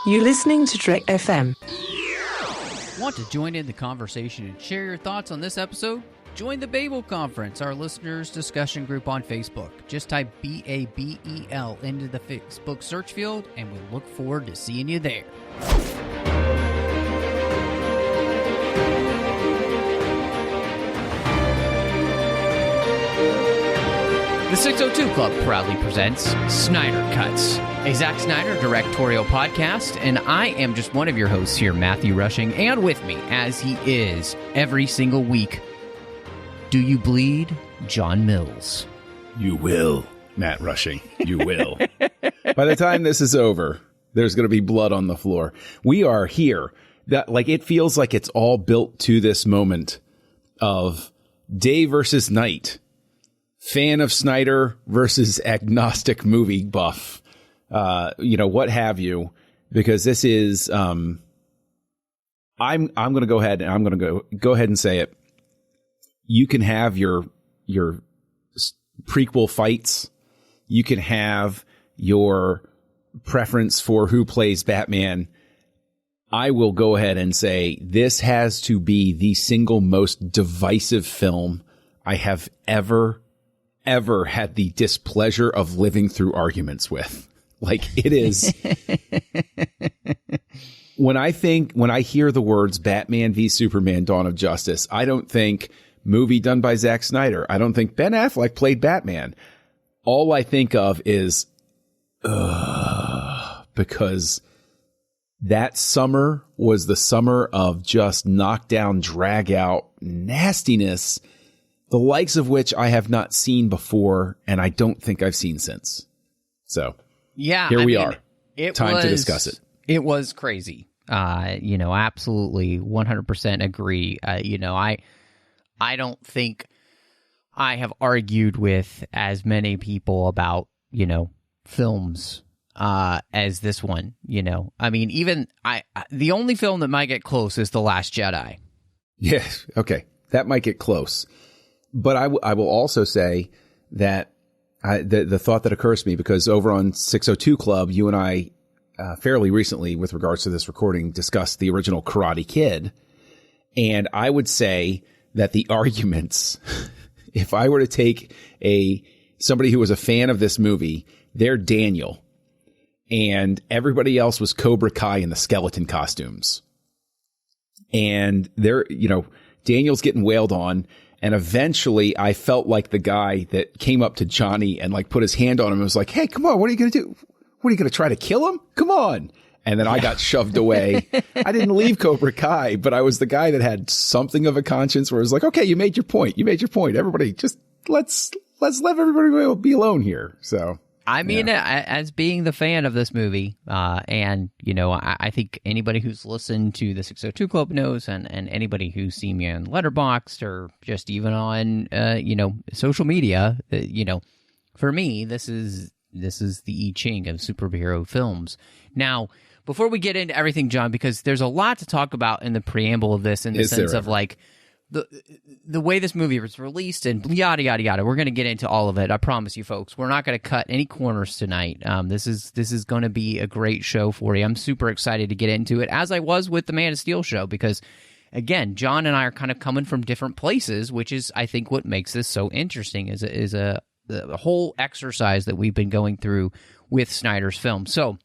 You're listening to Trek FM. Want to join in the conversation and share your thoughts on this episode? Join the Babel Conference, our listeners' discussion group on Facebook. Just type BABEL into the Facebook search field, and we look forward to seeing you there. The 602 Club proudly presents Snyder Cuts, a Zack Snyder Directorial Podcast, and I am just one of your hosts here, Matthew Rushing, and with me, as he is every single week, do you bleed, John Mills? You will, Matt Rushing. You will. By the time this is over, there's going to be blood on the floor. We are here. It feels like it's all built to this moment of day versus night. Fan of Snyder versus agnostic movie buff, what have you, because this is, I'm going to go ahead and I'm going to go ahead and say it. You can have your prequel fights. You can have your preference for who plays Batman. I will go ahead and say this has to be the single most divisive film I have ever had the displeasure of living through arguments with. It is. When I hear the words Batman v Superman, Dawn of Justice, I don't think movie done by Zack Snyder. I don't think Ben Affleck played Batman. All I think of is, because that summer was the summer of just knockdown, drag out nastiness, the likes of which I have not seen before, and I don't think I've seen since. So, yeah, here we are. Time to discuss it. It was crazy. Absolutely 100% agree. I don't think I have argued with as many people about, films as this one, even the only film that might get close is The Last Jedi. Yeah. Okay. That might get close. But I will also say that the thought that occurs to me, because over on 602 Club, you and I fairly recently, with regards to this recording, discussed the original Karate Kid. And I would say that the arguments, if I were to take somebody who was a fan of this movie, they're Daniel, and everybody else was Cobra Kai in the skeleton costumes. And Daniel's getting wailed on. And eventually I felt like the guy that came up to Johnny and put his hand on him and was like, hey, come on, what are you going to do? What are you going to try to kill him? Come on. And then I got shoved away. I didn't leave Cobra Kai, but I was the guy that had something of a conscience where it was like, okay, you made your point. Everybody just let's let everybody be alone here. So. As being the fan of this movie, I think anybody who's listened to the 602 Club knows, and anybody who's seen me on Letterboxd or just even on, social media, for me, this is the I Ching of superhero films. Now, before we get into everything, John, because there's a lot to talk about in the preamble of this, in the sense of the way this movie was released and yada, yada, yada. We're going to get into all of it. I promise you, folks. We're not going to cut any corners tonight. This is going to be a great show for you. I'm super excited to get into it, as I was with the Man of Steel show, because, again, John and I are kind of coming from different places, which is, I think, what makes this so interesting, is the whole exercise that we've been going through with Snyder's film. So,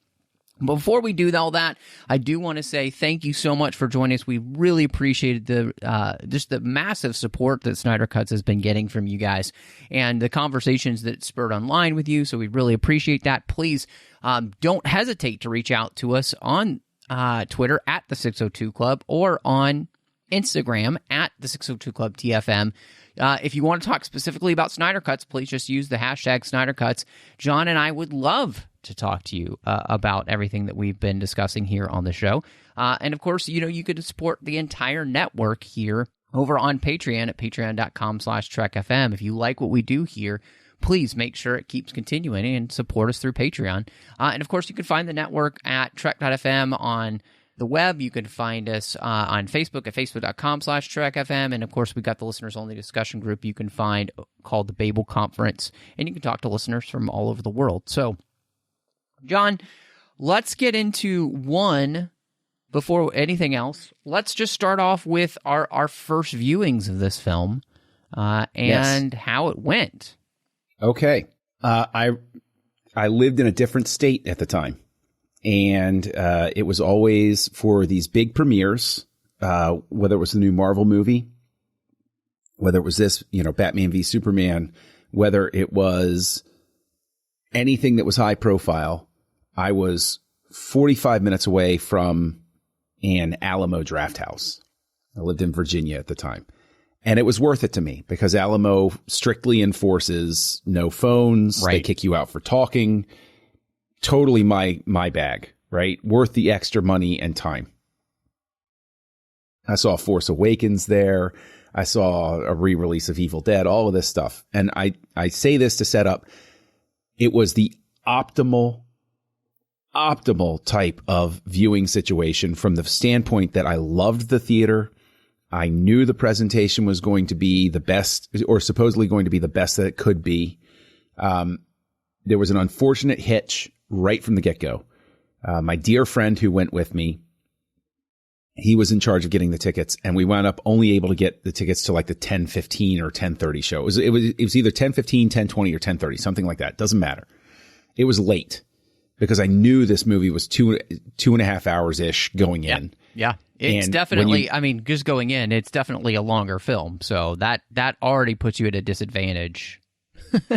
before we do all that, I do want to say thank you so much for joining us. We really appreciated the massive support that Snyder Cuts has been getting from you guys, and the conversations that it spurred online with you. So we really appreciate that. Please don't hesitate to reach out to us on Twitter at the 602 Club or on Instagram at the 602 Club TFM. If you want to talk specifically about Snyder Cuts, please just use the hashtag Snyder Cuts. John and I would love to talk to you about everything that we've been discussing here on the show. And of course, you could support the entire network here over on Patreon at patreon.com/TrekFM. If you like what we do here, please make sure it keeps continuing and support us through Patreon. And of course, you can find the network at Trek.fm on the web. You can find us on Facebook at facebook.com/TrekFM. And of course, we've got the listeners only discussion group you can find called the Babel Conference. And you can talk to listeners from all over the world. So, John, let's get into one. Before anything else, let's just start off with our first viewings of this film and how it went. Okay. I lived in a different state at the time, and it was always for these big premieres, whether it was the new Marvel movie, whether it was this, Batman v Superman, whether it was anything that was high profile. I was 45 minutes away from an Alamo draft house. I lived in Virginia at the time. And it was worth it to me because Alamo strictly enforces no phones. Right. They kick you out for talking. Totally my bag, right? Worth the extra money and time. I saw Force Awakens there. I saw a re-release of Evil Dead, all of this stuff. And I say this to set up, it was the optimal type of viewing situation from the standpoint that I loved the theater. I knew the presentation was going to be the best, or supposedly going to be the best that it could be. There was an unfortunate hitch right from the get-go. My dear friend who went with me, he was in charge of getting the tickets, and we wound up only able to get the tickets to like the 10:15 or 10:30 show. It was either 10:15, 10:20, or 10:30, something like that. Doesn't matter. It was late because I knew this movie was two and a half hours ish going in. Yeah. It's And definitely, just going in, it's definitely a longer film. So that already puts you at a disadvantage.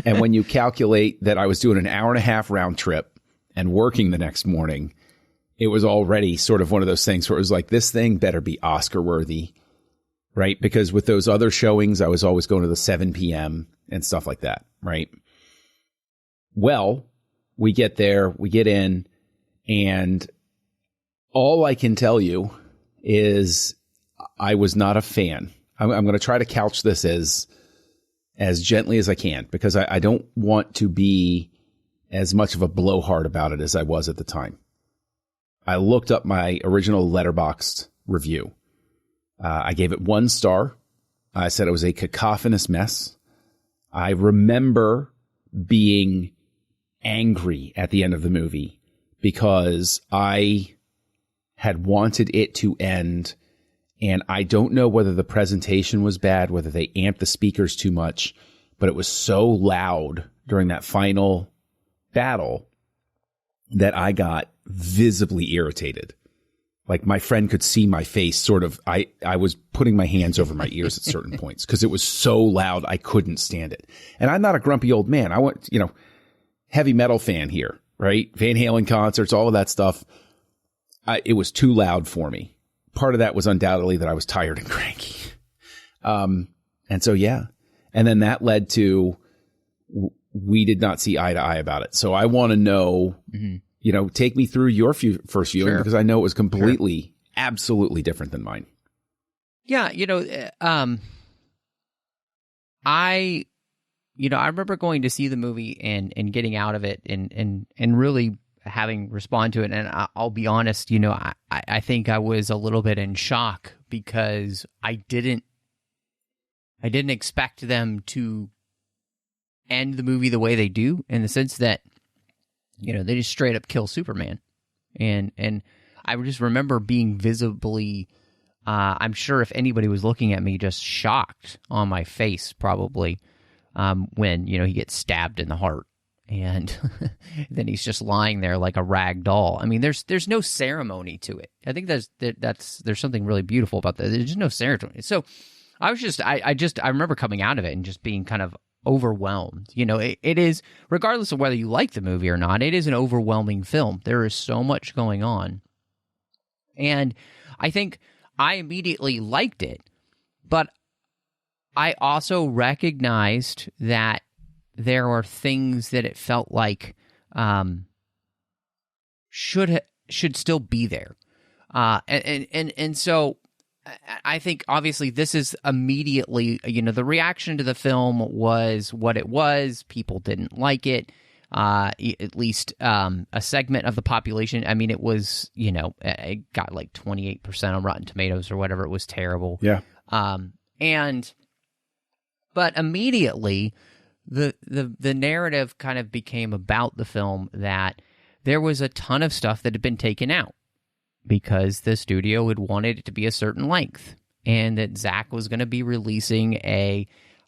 And when you calculate that I was doing an hour and a half round trip and working the next morning, it was already sort of one of those things where it was like, this thing better be Oscar worthy, right? Because with those other showings, I was always going to the 7 p.m. and stuff like that, right? Well, we get there, we get in, and all I can tell you is I was not a fan. I'm going to try to couch this as gently as I can, because I don't want to be as much of a blowhard about it as I was at the time. I looked up my original Letterboxd review. I gave it 1 star. I said it was a cacophonous mess. I remember being angry at the end of the movie because I had wanted it to end, and I don't know whether the presentation was bad, whether they amped the speakers too much, but it was so loud during that final battle that I got visibly irritated. Like my friend could see my face sort of, I was putting my hands over my ears at certain points because it was so loud I couldn't stand it. And I'm not a grumpy old man. I want, heavy metal fan here, right? Van Halen concerts, all of that stuff. It was too loud for me. Part of that was undoubtedly that I was tired and cranky. And so, yeah. And then that led to, we did not see eye to eye about it. So I want to know, take me through your first viewing, because I know it was completely, absolutely different than mine. Yeah. I remember going to see the movie and getting out of it and really having respond to it. And I'll be honest, I think I was a little bit in shock because I didn't expect them to end the movie the way they do, in the sense that, they just straight up kill Superman. And I just remember being visibly, I'm sure if anybody was looking at me, just shocked on my face, probably, when, he gets stabbed in the heart. And then he's just lying there like a rag doll. I mean, there's no ceremony to it. I think there's something really beautiful about that. There's just no ceremony. So I was I remember coming out of it and just being kind of overwhelmed. It is, regardless of whether you like the movie or not, it is an overwhelming film. There is so much going on. And I think I immediately liked it, but I also recognized that there are things that it felt like should still be there. And so I think obviously this is immediately, the reaction to the film was what it was. People didn't like it, at least a segment of the population. I mean, it was, it got like 28% on Rotten Tomatoes or whatever. It was terrible. Yeah. But immediately the narrative kind of became about the film that there was a ton of stuff that had been taken out because the studio had wanted it to be a certain length, and that Zack was going to be releasing a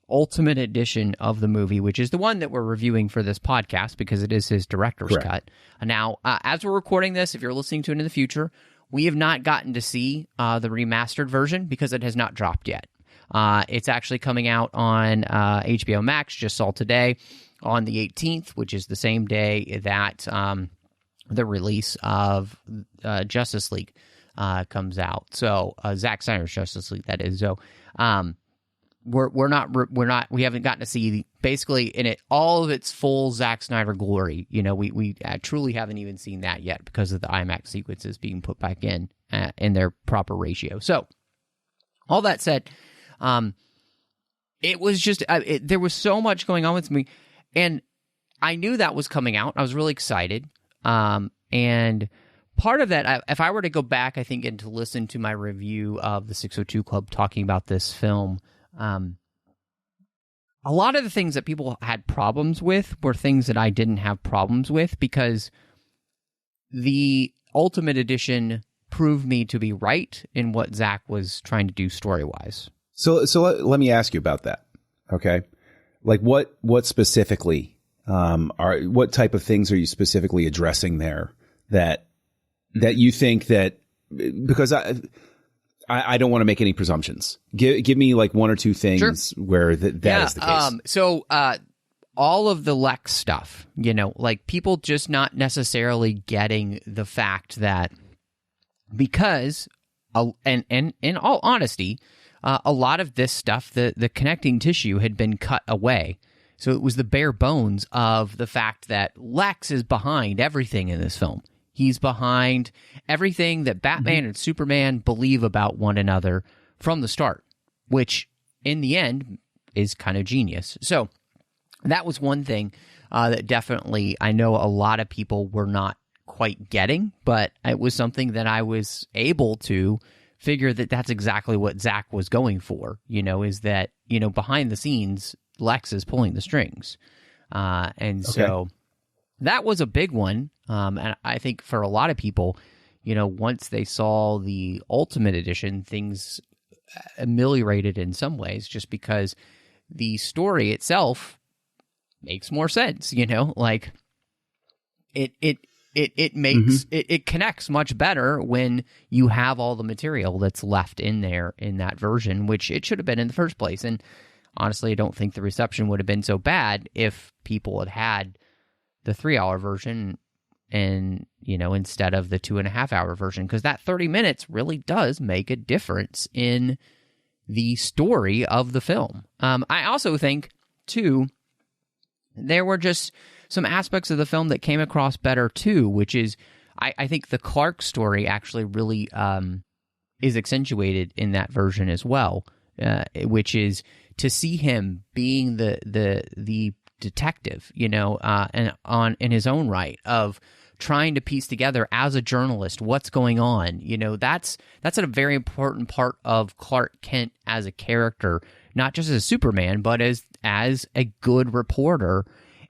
ultimate edition of the movie, which is the one that we're reviewing for this podcast because it is his director's cut. Now, as we're recording this, if you're listening to it in the future, we have not gotten to see the remastered version because it has not dropped yet. It's actually coming out on HBO Max, just saw today, on the 18th, which is the same day that the release of Justice League comes out. So Zack Snyder's Justice League, that is. So we haven't gotten to see basically in it all of its full Zack Snyder glory. We truly haven't even seen that yet because of the IMAX sequences being put back in their proper ratio. So all that said, it was just there was so much going on with me, and I knew that was coming out. I was really excited, and part of that, if I were to go back, I think, and to listen to my review of the 602 Club talking about this film. A lot of the things that people had problems with were things that I didn't have problems with because the Ultimate Edition proved me to be right in what Zack was trying to do story-wise. So let me ask you about that. Okay. Like what specifically, what type of things are you specifically addressing there that you think that, because I don't want to make any presumptions. Give me like one or two things where that is the case. So all of the Lex stuff, like people just not necessarily getting the fact that because, and in all honesty, a lot of this stuff, the connecting tissue had been cut away. So it was the bare bones of the fact that Lex is behind everything in this film. He's behind everything that Batman and Superman believe about one another from the start, which in the end is kind of genius. So that was one thing that definitely I know a lot of people were not quite getting, but it was something that I was able to figure that that's exactly what Zack was going for, is that, behind the scenes, Lex is pulling the strings. So that was a big one. And I think for a lot of people, once they saw the Ultimate Edition, things ameliorated in some ways just because the story itself makes more sense, like it makes it connects much better when you have all the material that's left in there in that version, which it should have been in the first place. And honestly, I don't think the reception would have been so bad if people had the 3-hour version and, instead of the 2.5-hour version, because that 30 minutes really does make a difference in the story of the film. I also think, too, there were just some aspects of the film that came across better, too, which is, I think the Clark story actually really is accentuated in that version as well, which is to see him being the detective, and in his own right of trying to piece together as a journalist what's going on. That's a very important part of Clark Kent as a character, not just as Superman, but as a good reporter,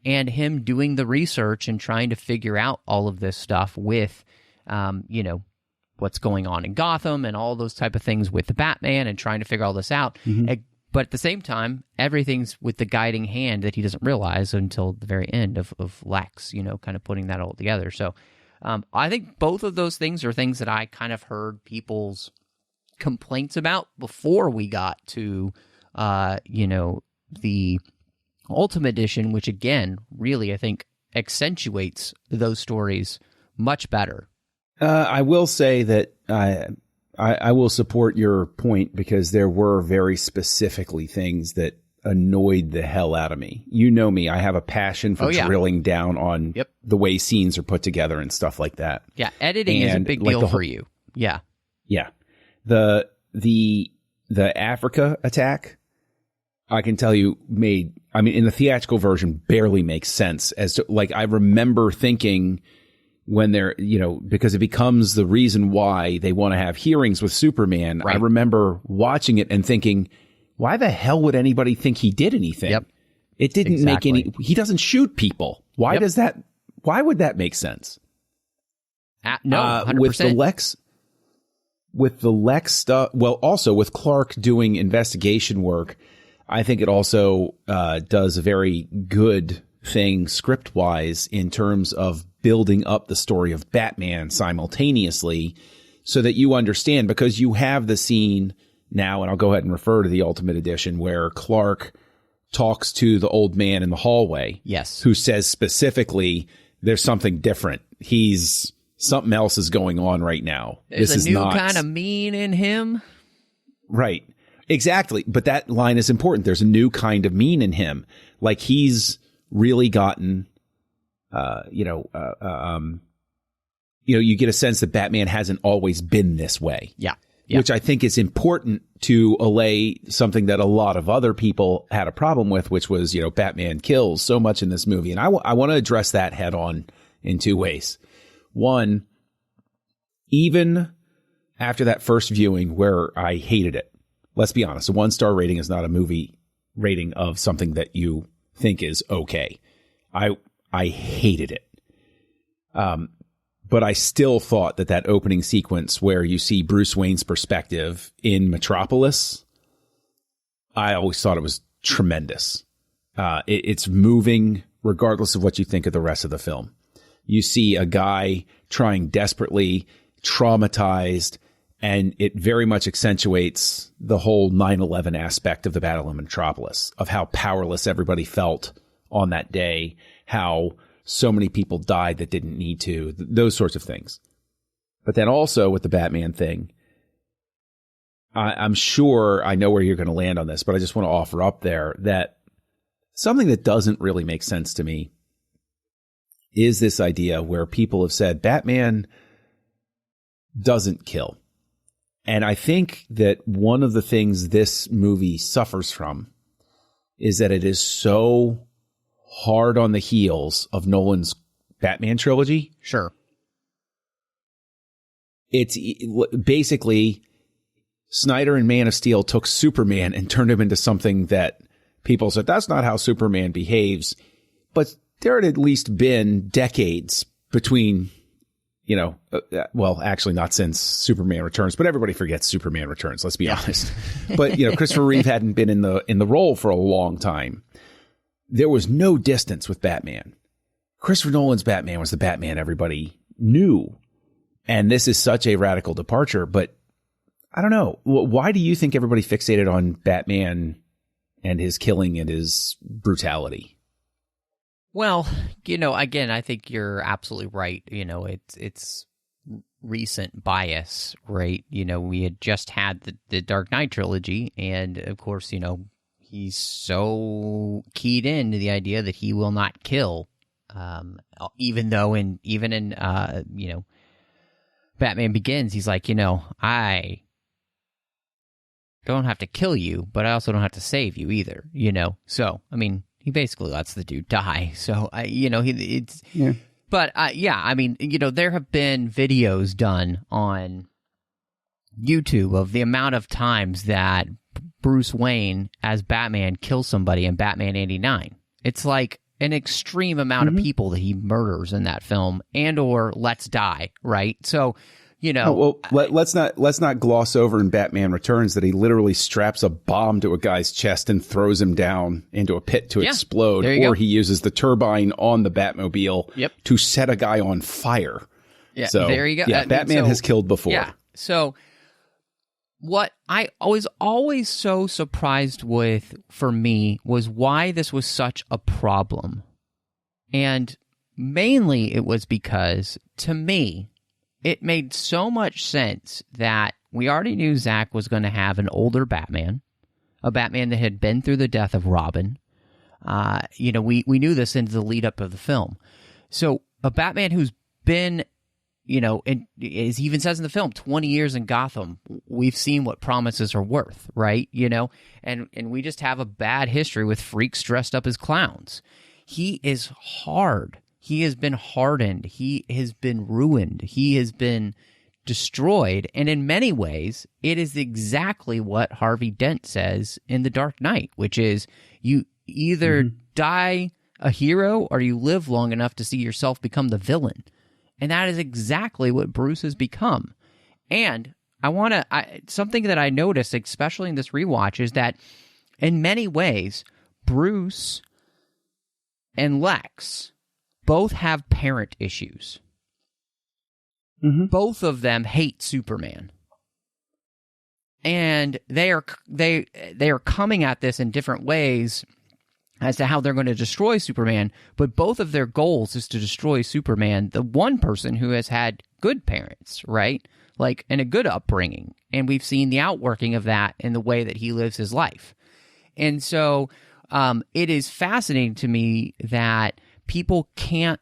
and him doing the research and trying to figure out all of this stuff with, what's going on in Gotham and all those type of things with the Batman and trying to figure all this out. But at the same time, everything's with the guiding hand that he doesn't realize until the very end of Lex, kind of putting that all together. So I think both of those things are things that I kind of heard people's complaints about before we got to, the Ultimate Edition, which again, really, I think accentuates those stories much better. I will say that I will support your point because there were very specifically things that annoyed the hell out of me. You know me. I have a passion for drilling down on the way scenes are put together and stuff like that. Yeah, editing is a big deal for you. Yeah. Yeah. The Africa attack, I can tell you in the theatrical version barely makes sense as to, like, I remember thinking when they're, because it becomes the reason why they want to have hearings with Superman. Right. I remember watching it and thinking, why the hell would anybody think he did anything? Yep. It didn't make he doesn't shoot people. Why would that make sense? No, 100%. With the Lex stuff, well, also with Clark doing investigation work, I think it also does a very good thing script-wise in terms of building up the story of Batman simultaneously so that you understand, because you have the scene now, and I'll go ahead and refer to the Ultimate Edition, where Clark talks to the old man in the hallway. Yes. Who says specifically, there's something different. Something else is going on right now. There's a new kind of mean in him. Right. Exactly. But that line is important. There's a new kind of mean in him. Like he's really gotten, you get a sense that Batman hasn't always been this way. Yeah. Which I think is important to allay something that a lot of other people had a problem with, which was, Batman kills so much in this movie. And I want to address that head on in two ways. One, even after that first viewing where I hated it, let's be honest, a 1-star rating is not a movie rating of something that you think is okay. I hated it. But I still thought that opening sequence where you see Bruce Wayne's perspective in Metropolis, I always thought it was tremendous. It's moving regardless of what you think of the rest of the film. You see a guy trying desperately, traumatized, and it very much accentuates the whole 9/11 aspect of the Battle of Metropolis, of how powerless everybody felt on that day, how so many people died that didn't need to, those sorts of things. But then also with the Batman thing, I'm sure I know where you're going to land on this, but I just want to offer up there that something that doesn't really make sense to me is this idea where people have said Batman doesn't kill. And I think that one of the things this movie suffers from is that it is so hard on the heels of Nolan's Batman trilogy. Sure. It's basically Snyder and Man of Steel took Superman and turned him into something that people said, that's not how Superman behaves. But there had at least been decades between, well, actually not since Superman Returns, but everybody forgets Superman Returns. Let's be honest. But, Christopher Reeve hadn't been in the role for a long time. There was no distance with Batman. Christopher Nolan's Batman was the Batman everybody knew. And this is such a radical departure, but I don't know. Why do you think everybody fixated on Batman and his killing and his brutality? Well, again, I think you're absolutely right. It's recent bias, right? We had just had the Dark Knight trilogy, and of course, he's so keyed into the idea that he will not kill, even in Batman Begins, he's like, I don't have to kill you, but I also don't have to save you either, So, I mean, he basically lets the dude die. So, But, there have been videos done on YouTube of the amount of times that Bruce Wayne as Batman kills somebody in Batman 89. It's like an extreme amount of people that he murders in that film and or lets die, right? So, let's not gloss over in Batman Returns that he literally straps a bomb to a guy's chest and throws him down into a pit to explode, or he uses the turbine on the Batmobile to set a guy on fire. Yeah, so there you go. Yeah, Batman has killed before. Yeah. So what I was always so surprised with, for me, was why this was such a problem. And mainly it was because, to me, it made so much sense that we already knew Zack was going to have an older Batman, a Batman that had been through the death of Robin. We knew this into the lead up of the film. So a Batman who's been, and as he even says in the film, 20 years in Gotham, we've seen what promises are worth, right? And we just have a bad history with freaks dressed up as clowns. He is hard. He has been hardened. He has been ruined. He has been destroyed. And in many ways, it is exactly what Harvey Dent says in The Dark Knight, which is you either die a hero or you live long enough to see yourself become the villain. And that is exactly what Bruce has become. And something that I noticed, especially in this rewatch, is that in many ways, Bruce and Lex both have parent issues. Mm-hmm. Both of them hate Superman. And they are coming at this in different ways as to how they're going to destroy Superman, but both of their goals is to destroy Superman, the one person who has had good parents, right? Like, and a good upbringing. And we've seen the outworking of that in the way that he lives his life. And so it is fascinating to me that people can't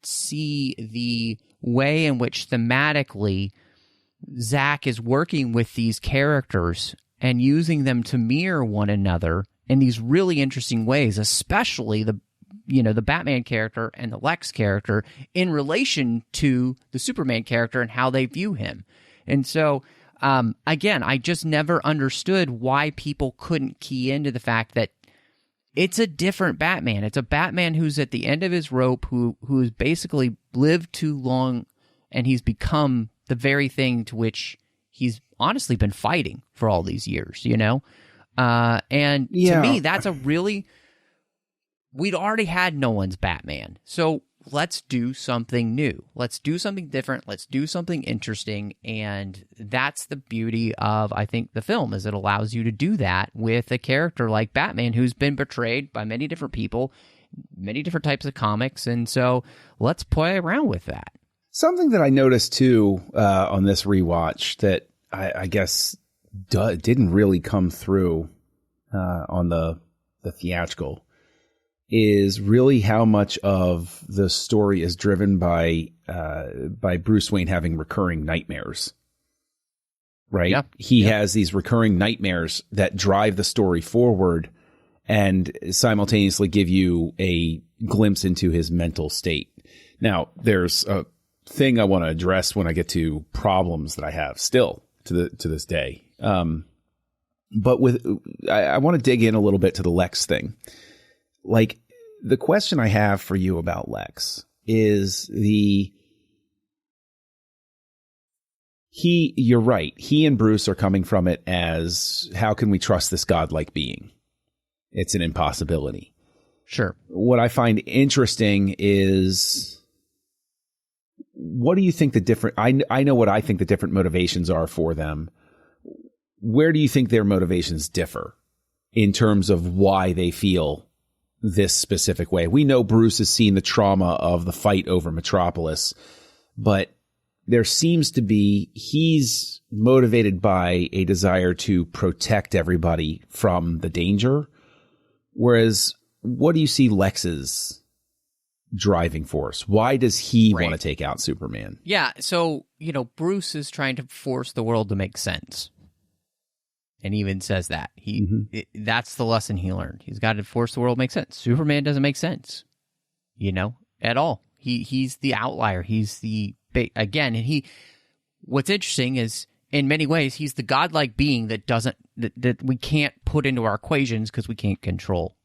see the way in which thematically Zack is working with these characters and using them to mirror one another in these really interesting ways, especially the Batman character and the Lex character in relation to the Superman character and how they view him. And so, again, I just never understood why people couldn't key into the fact that it's a different Batman. It's a Batman who's at the end of his rope, who's basically lived too long, and he's become the very thing to which he's honestly been fighting for all these years, you know? And to me, that's we'd already had Nolan's Batman. So let's do something new. Let's do something different. Let's do something interesting. And that's the beauty of, I think, the film, is it allows you to do that with a character like Batman, who's been portrayed by many different people, many different types of comics. And so let's play around with that. Something that I noticed too on this rewatch that I guess didn't really come through on the theatrical is really how much of the story is driven by Bruce Wayne having recurring nightmares. Right? Yep. He has these recurring nightmares that drive the story forward and simultaneously give you a glimpse into his mental state. Now, there's a thing I want to address when I get to problems that I have still to this day. But I want to dig in a little bit to the Lex thing. Like, the question I have for you about Lex is you're right. He and Bruce are coming from it as, how can we trust this godlike being? It's an impossibility. Sure. What I find interesting is, what do you think the different, I know what I think the different motivations are for them. Where do you think their motivations differ in terms of why they feel this specific way? We know Bruce has seen the trauma of the fight over Metropolis, but there seems to be, he's motivated by a desire to protect everybody from the danger. Whereas, what do you see Lex's driving force? Why does he want to take out Superman? Yeah, so, Bruce is trying to force the world to make sense. And he even says that. That's the lesson he learned. He's got to force the world to make sense. Superman doesn't make sense, at all. He's the outlier. He's the, again, and what's interesting is, in many ways, he's the godlike being that we can't put into our equations because we can't control.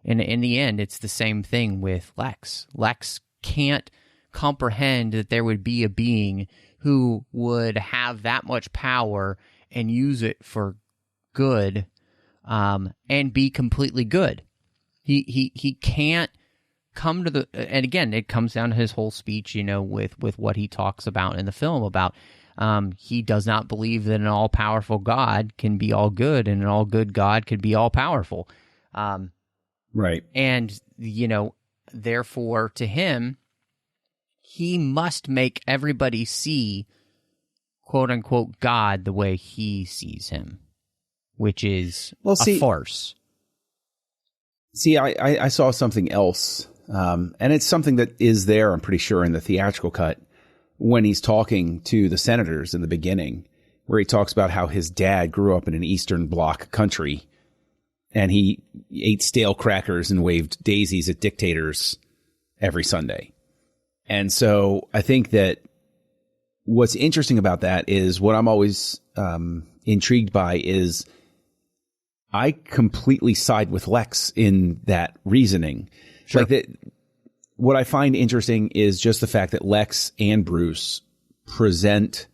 And in the end, it's the same thing with Lex. Lex can't comprehend that there would be a being who would have that much power and use it for good, and be completely good. He can't come to and again, it comes down to his whole speech, with what he talks about in the film about, he does not believe that an all-powerful God can be all good and an all-good God could be all-powerful. Right. And, therefore, to him, he must make everybody see, quote-unquote, God the way he sees him, which is a farce. See, I saw something else, and it's something that is there, I'm pretty sure, in the theatrical cut, when he's talking to the senators in the beginning, where he talks about how his dad grew up in an Eastern Bloc country, and he ate stale crackers and waved daisies at dictators every Sunday. And so I think that what's interesting about that is, what I'm always intrigued by is, I completely side with Lex in that reasoning. Sure. Like that, what I find interesting is just the fact that Lex and Bruce present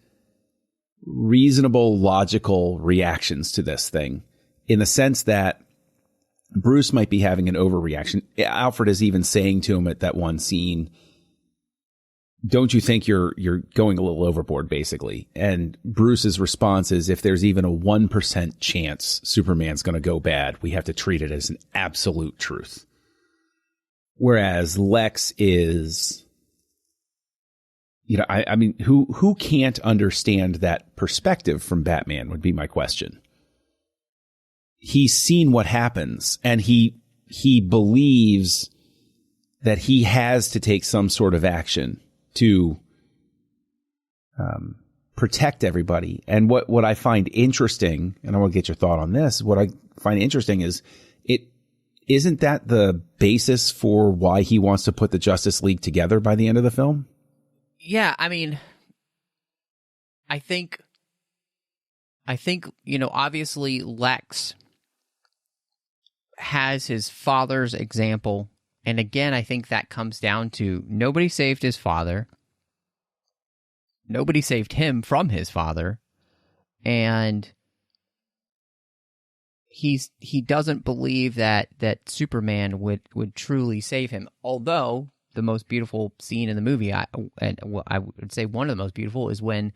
reasonable, logical reactions to this thing, in the sense that Bruce might be having an overreaction. Alfred is even saying to him at that one scene, don't you think you're going a little overboard, basically? And Bruce's response is, if there's even a 1% chance Superman's going to go bad, we have to treat it as an absolute truth. Whereas Lex is, I mean, who can't understand that perspective from Batman would be my question. He's seen what happens, and he believes that he has to take some sort of action to protect everybody. And what I find interesting, and I want to get your thought on this, what I find interesting is, isn't that the basis for why he wants to put the Justice League together by the end of the film? Yeah, I mean, I think, obviously Lex has his father's example. And again, I think that comes down to nobody saved his father. Nobody saved him from his father. And he doesn't believe that Superman would truly save him. Although the most beautiful scene in the movie, I would say one of the most beautiful, is when,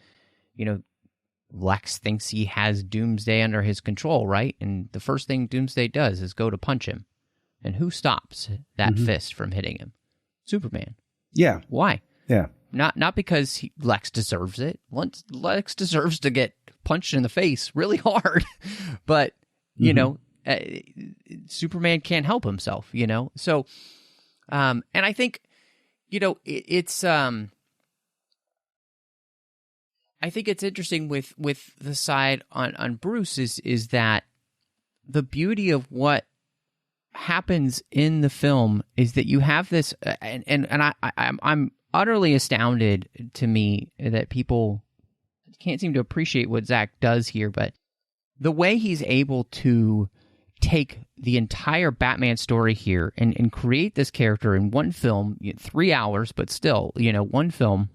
Lex thinks he has Doomsday under his control, right? And the first thing Doomsday does is go to punch him. And who stops that fist from hitting him? Superman. Yeah. Why? Yeah. Not because Lex deserves it. Lex deserves to get punched in the face really hard. But, Superman can't help himself, So, and I think, it's... I think it's interesting with the side on Bruce is that the beauty of what happens in the film is that you have this, and I'm utterly astounded to me that people can't seem to appreciate what Zack does here, but the way he's able to take the entire Batman story here and create this character in one film, 3 hours, but still, one film,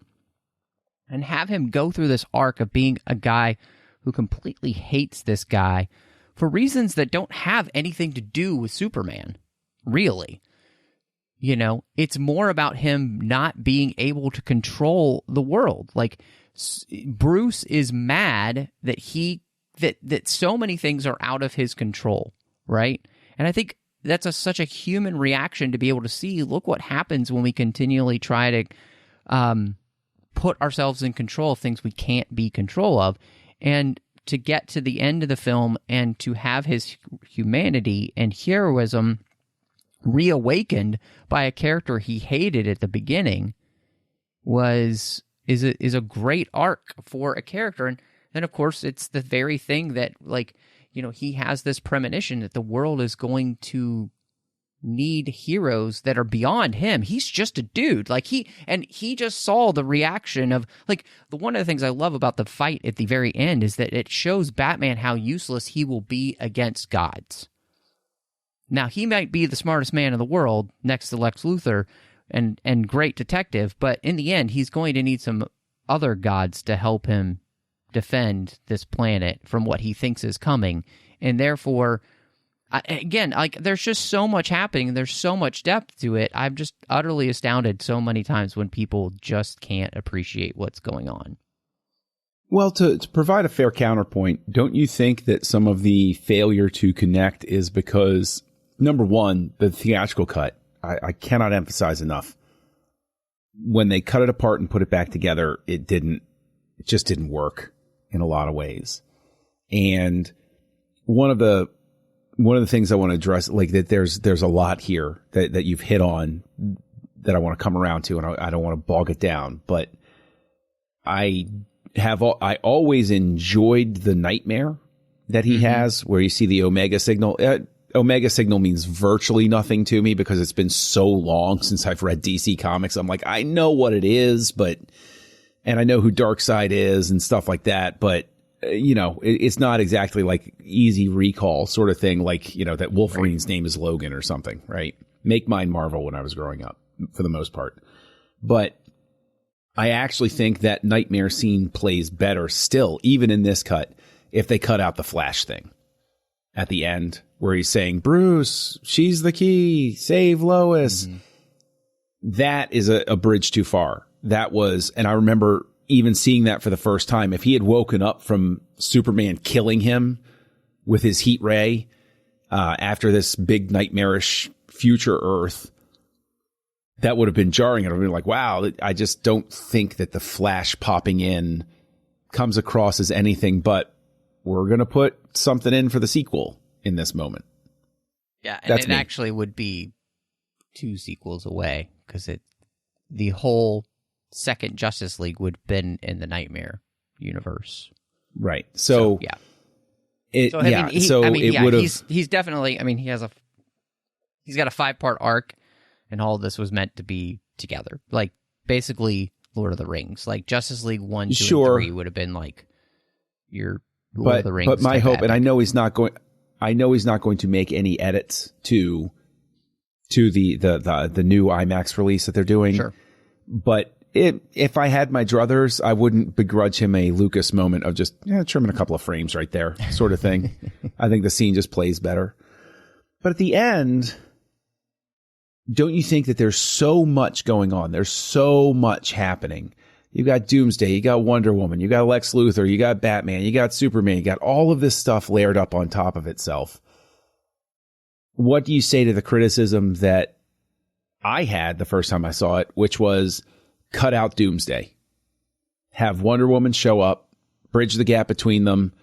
and have him go through this arc of being a guy who completely hates this guy for reasons that don't have anything to do with Superman, really. It's more about him not being able to control the world. Like, Bruce is mad that that so many things are out of his control, right? And I think that's such a human reaction to be able to see, look what happens when we continually try to put ourselves in control of things we can't be control of. And to get to the end of the film and to have his humanity and heroism reawakened by a character he hated at the beginning is a great arc for a character. And then, of course, it's the very thing that, he has this premonition that the world is going to need heroes that are beyond him. He's just a dude. He just saw the reaction of, one of the things I love about the fight at the very end is that it shows Batman how useless he will be against gods. Now, he might be the smartest man in the world next to Lex Luthor and great detective, but in the end, he's going to need some other gods to help him defend this planet from what he thinks is coming. And therefore, again, there's just so much happening. There's so much depth to it. I'm just utterly astounded so many times when people just can't appreciate what's going on. Well, to provide a fair counterpoint, don't you think that some of the failure to connect is because, number one, the theatrical cut, I cannot emphasize enough, when they cut it apart and put it back together, it just didn't work in a lot of ways. And one of the things I want to address, that there's a lot here that you've hit on that I want to come around to, and I don't want to bog it down, but I always enjoyed the nightmare that he has, where you see the Omega signal. Omega signal means virtually nothing to me because it's been so long since I've read DC Comics. I'm like, I know what it is, and I know who Darkseid is and stuff like that, but it's not exactly like easy recall sort of thing, that Wolverine's name is Logan or something, right? Make mine Marvel when I was growing up. for the most part. But I actually think that nightmare scene plays better still, even in this cut, if they cut out the Flash thing at the end where he's saying, Bruce, she's the key, save Lois. Mm-hmm. That is a bridge too far. That was, and I remember even seeing that for the first time. If he had woken up from Superman killing him with his heat ray after this big nightmarish future Earth, that would have been jarring. It would have been like, wow, I just don't think that the Flash popping in comes across as anything but we're going to put something in for the sequel in this moment. Yeah, and it actually would be 2 sequels away because the whole second Justice League would have been in the Nightmare universe. Right. So yeah. It would have. He's definitely. I mean, he's got a 5-part arc, and all of this was meant to be together. Like basically Lord of the Rings. Like Justice League 1, 2, and 3 would have been like your Lord of the Rings. But my hope, and I know he's not going to make any edits to the new IMAX release that they're doing. Sure. But if I had my druthers, I wouldn't begrudge him a Lucas moment of just trimming a couple of frames right there, sort of thing. I think the scene just plays better. But at the end, don't you think that there's so much going on? There's so much happening. You got Doomsday, you got Wonder Woman, you got Lex Luthor, you got Batman, you got Superman, you got all of this stuff layered up on top of itself. What do you say to the criticism that I had the first time I saw it, which was cut out Doomsday, have Wonder Woman show up, bridge the gap between them,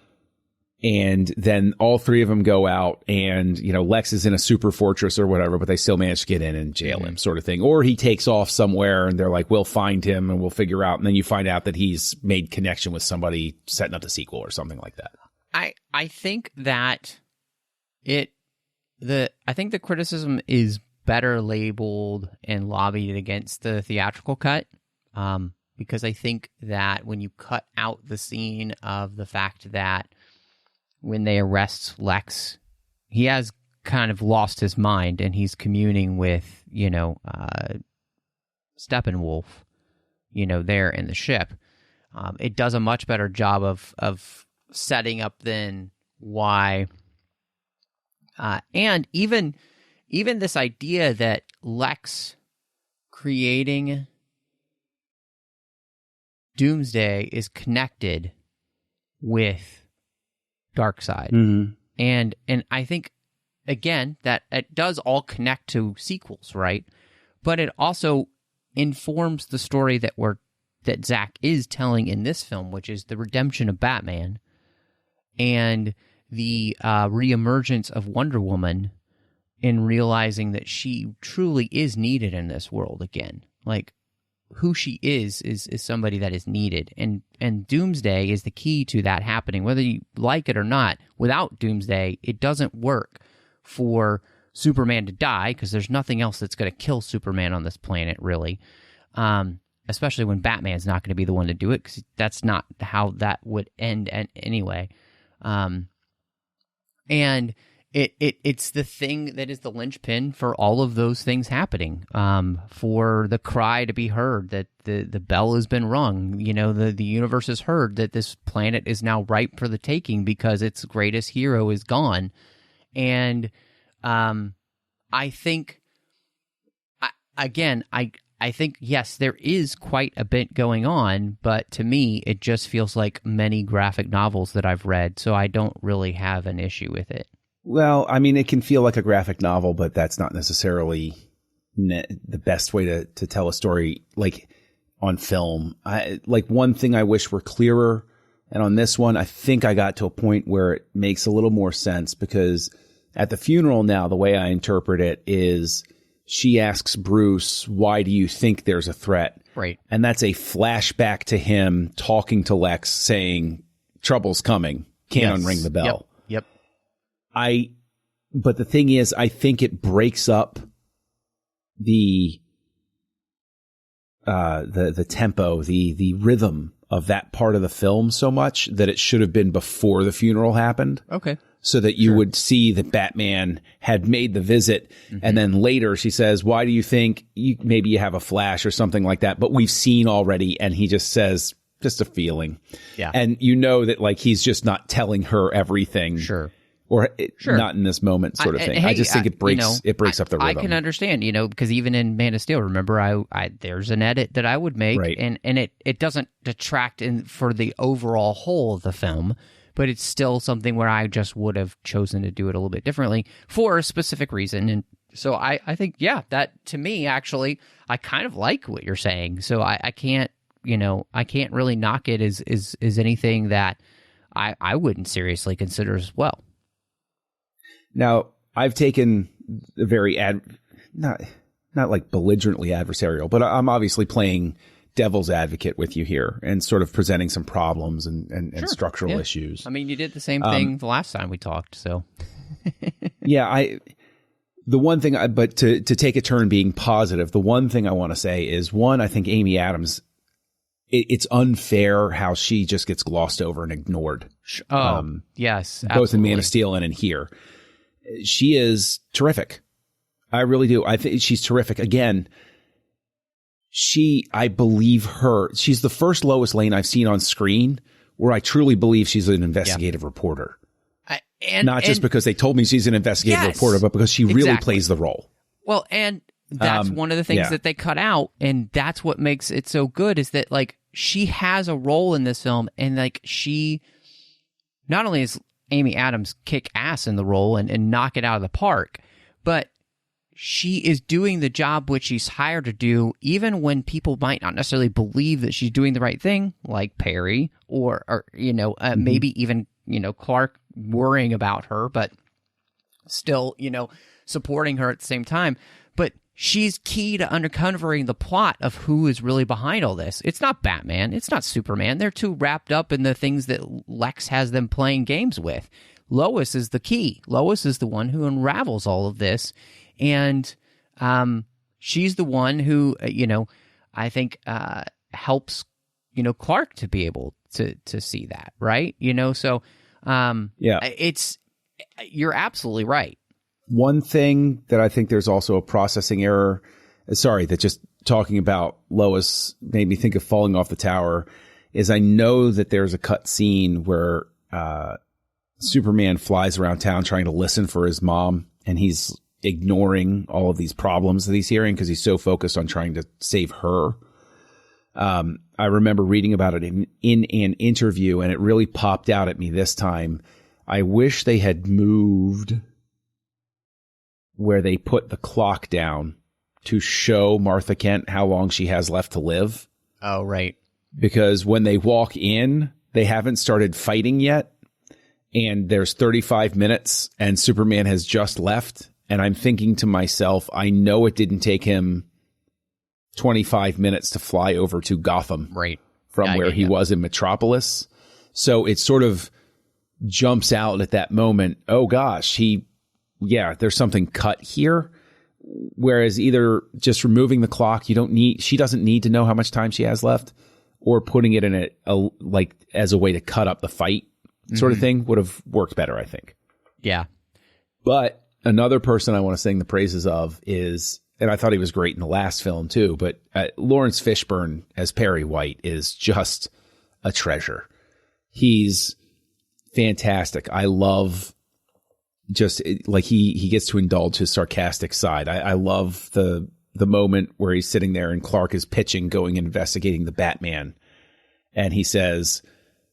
and then all 3 of them go out and, Lex is in a super fortress or whatever, but they still manage to get in and jail him, sort of thing. Or he takes off somewhere and they're like, we'll find him and we'll figure out. And then you find out that he's made connection with somebody setting up the sequel or something like that. I think that I think the criticism is better labeled and lobbied against the theatrical cut. Because I think that when you cut out the scene of the fact that when they arrest Lex, he has kind of lost his mind and he's communing with, Steppenwolf, there in the ship. It does a much better job of setting up then why, and even this idea that Lex creating Doomsday is connected with Darkseid. Mm-hmm. And I think, again, that it does all connect to sequels, right? But it also informs the story that Zack is telling in this film, which is the redemption of Batman and the reemergence of Wonder Woman in realizing that she truly is needed in this world again. Like, who she is somebody that is needed. And Doomsday is the key to that happening, whether you like it or not. Without Doomsday, it doesn't work for Superman to die, because there's nothing else that's going to kill Superman on this planet, really. Especially when Batman's not going to be the one to do it, because that's not how that would end anyway. And it's the thing that is the linchpin for all of those things happening. For the cry to be heard that the bell has been rung. The universe has heard that this planet is now ripe for the taking because its greatest hero is gone. And I think, I think, yes, there is quite a bit going on, but to me, it just feels like many graphic novels that I've read, so I don't really have an issue with it. Well, I mean, it can feel like a graphic novel, but that's not necessarily the best way to tell a story, like on film. One thing I wish were clearer, and on this one, I think I got to a point where it makes a little more sense, because at the funeral now, the way I interpret it is she asks Bruce, why do you think there's a threat? Right. And that's a flashback to him talking to Lex saying, trouble's coming, can't unring the bell. Yep. But the thing is, I think it breaks up the tempo, the rhythm of that part of the film so much that it should have been before the funeral happened. Okay. so that you would see that Batman had made the visit. And then later she says, why do you think maybe you have a flash or something like that? But we've seen already. And he just says, just a feeling. Yeah. And you know that like he's just not telling her everything. Sure. Or not in this moment sort of thing. I just think it breaks up the rhythm. I can understand, because even in Man of Steel, remember, I there's an edit that I would make, right. and it doesn't detract for the overall whole of the film, but it's still something where I just would have chosen to do it a little bit differently for a specific reason. And so I think, that to me, actually, I kind of like what you're saying. So I can't, I can't really knock it as anything that I wouldn't seriously consider as well. Now, I've taken a very not like belligerently adversarial, but I'm obviously playing devil's advocate with you here and sort of presenting some problems and structural issues. I mean, you did the same thing the last time we talked, so. The one thing, but to take a turn being positive, the one thing I want to say is, one, I think Amy Adams, it's unfair how she just gets glossed over and ignored. Yes, both absolutely. in Man of Steel and in here. She is terrific. I really do. I think she's terrific. Again, I believe her. She's the first Lois Lane I've seen on screen where I truly believe she's an investigative reporter. Not just because they told me she's an investigative reporter, but because she really plays the role. Well, and that's one of the things that they cut out, and that's what makes it so good, is that, like, she has a role in this film, and, like, she not only is Amy Adams kick ass in the role and knock it out of the park, but she is doing the job which she's hired to do, even when people might not necessarily believe that she's doing the right thing, like Perry or maybe even, Clark worrying about her, but still, supporting her at the same time. But she's key to uncovering the plot of who is really behind all this. It's not Batman. It's not Superman. They're too wrapped up in the things that Lex has them playing games with. Lois is the key. Lois is the one who unravels all of this. And she's the one who, I think helps, Clark to be able to see that, right? So you're absolutely right. One thing that I think there's also a processing error, that just talking about Lois made me think of Falling Off the Tower, is I know that there's a cut scene where Superman flies around town trying to listen for his mom, and he's ignoring all of these problems that he's hearing because he's so focused on trying to save her. I remember reading about it in an interview, and it really popped out at me this time. I wish they had moved where they put the clock down to show Martha Kent how long she has left to live. Oh, right. Because when they walk in, they haven't started fighting yet. And there's 35 minutes and Superman has just left. And I'm thinking to myself, I know it didn't take him 25 minutes to fly over to Gotham, right, from where he was in Metropolis. So it sort of jumps out at that moment. Oh gosh, there's something cut here. Whereas either just removing the clock, she doesn't need to know how much time she has left, or putting it in as a way to cut up the fight sort of thing would have worked better, I think. Yeah. But another person I want to sing the praises of is, and I thought he was great in the last film too, but Lawrence Fishburne as Perry White is just a treasure. He's fantastic. I love just like he gets to indulge his sarcastic side. I love the moment where he's sitting there and Clark is pitching, going and investigating the Batman. And he says,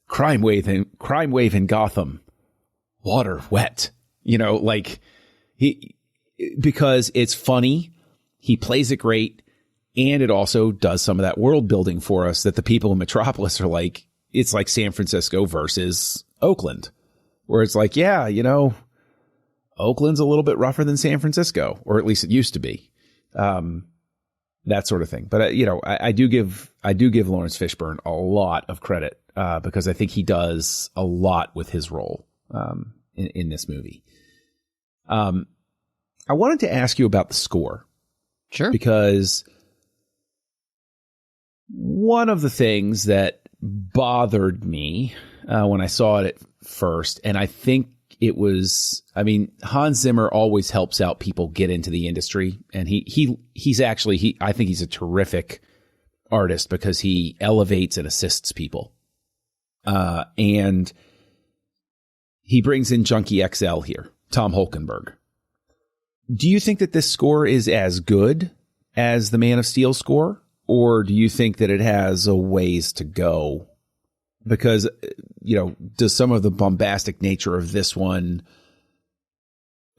crime wave in Gotham, water wet, because it's funny. He plays it great. And it also does some of that world building for us that the people in Metropolis are like, it's like San Francisco versus Oakland, where it's like, Oakland's a little bit rougher than San Francisco, or at least it used to be. That sort of thing. But, I do give Lawrence Fishburne a lot of credit, because I think he does a lot with his role, in this movie. I wanted to ask you about the score. Sure. Because one of the things that bothered me, when I saw it at first, and I think it was, I mean, Hans Zimmer always helps out people get into the industry. And he's actually, I think he's a terrific artist because he elevates and assists people. And he brings in Junkie XL here, Tom Holkenborg. Do you think that this score is as good as the Man of Steel score? Or do you think that it has a ways to go? Because, does some of the bombastic nature of this one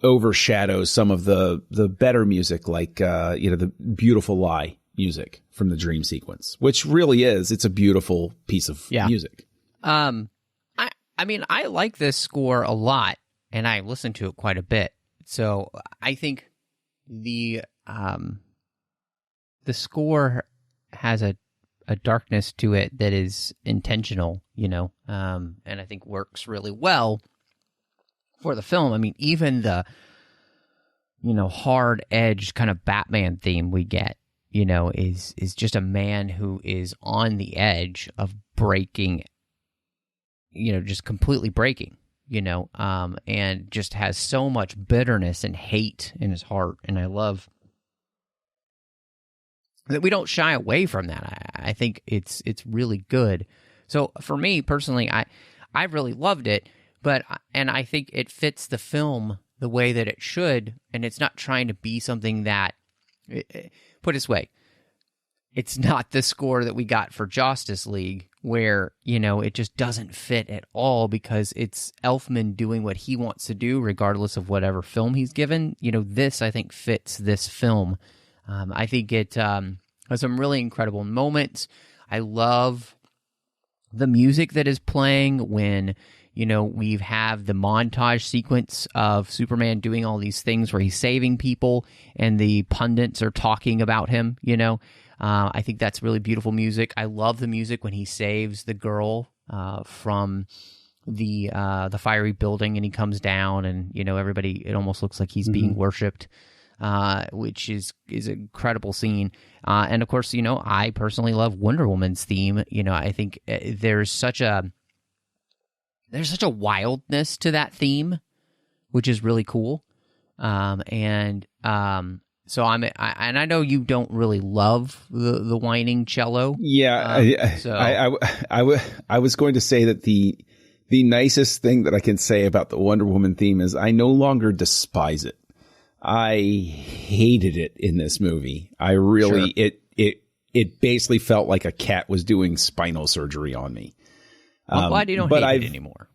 overshadow some of the better music, like, the Beautiful Lie music from the dream sequence, which really it's a beautiful piece of music. I mean, I like this score a lot, and I listen to it quite a bit. So I think the score has a darkness to it that is intentional, and I think works really well for the film. I mean, even the, hard-edged kind of Batman theme we get, is just a man who is on the edge of breaking, just completely breaking, and just has so much bitterness and hate in his heart. And I love that we don't shy away from that. I think it's really good. So for me personally, I really loved it, and I think it fits the film the way that it should, and it's not trying to be something that, put it this way, it's not the score that we got for Justice League, where, it just doesn't fit at all because it's Elfman doing what he wants to do regardless of whatever film he's given. This, I think, fits this film. I think it has some really incredible moments. I love the music that is playing when, we have the montage sequence of Superman doing all these things where he's saving people and the pundits are talking about him, I think that's really beautiful music. I love the music when he saves the girl from the fiery building and he comes down and, everybody, it almost looks like he's being worshipped. Which is an incredible scene. And of course, I personally love Wonder Woman's theme. I think there's such a wildness to that theme, which is really cool. So I know you don't really love the whining cello. Yeah. I was going to say that the nicest thing that I can say about the Wonder Woman theme is I no longer despise it. I hated it in this movie. I really, sure. It basically felt like a cat was doing spinal surgery on me. I'm glad you don't hate it anymore.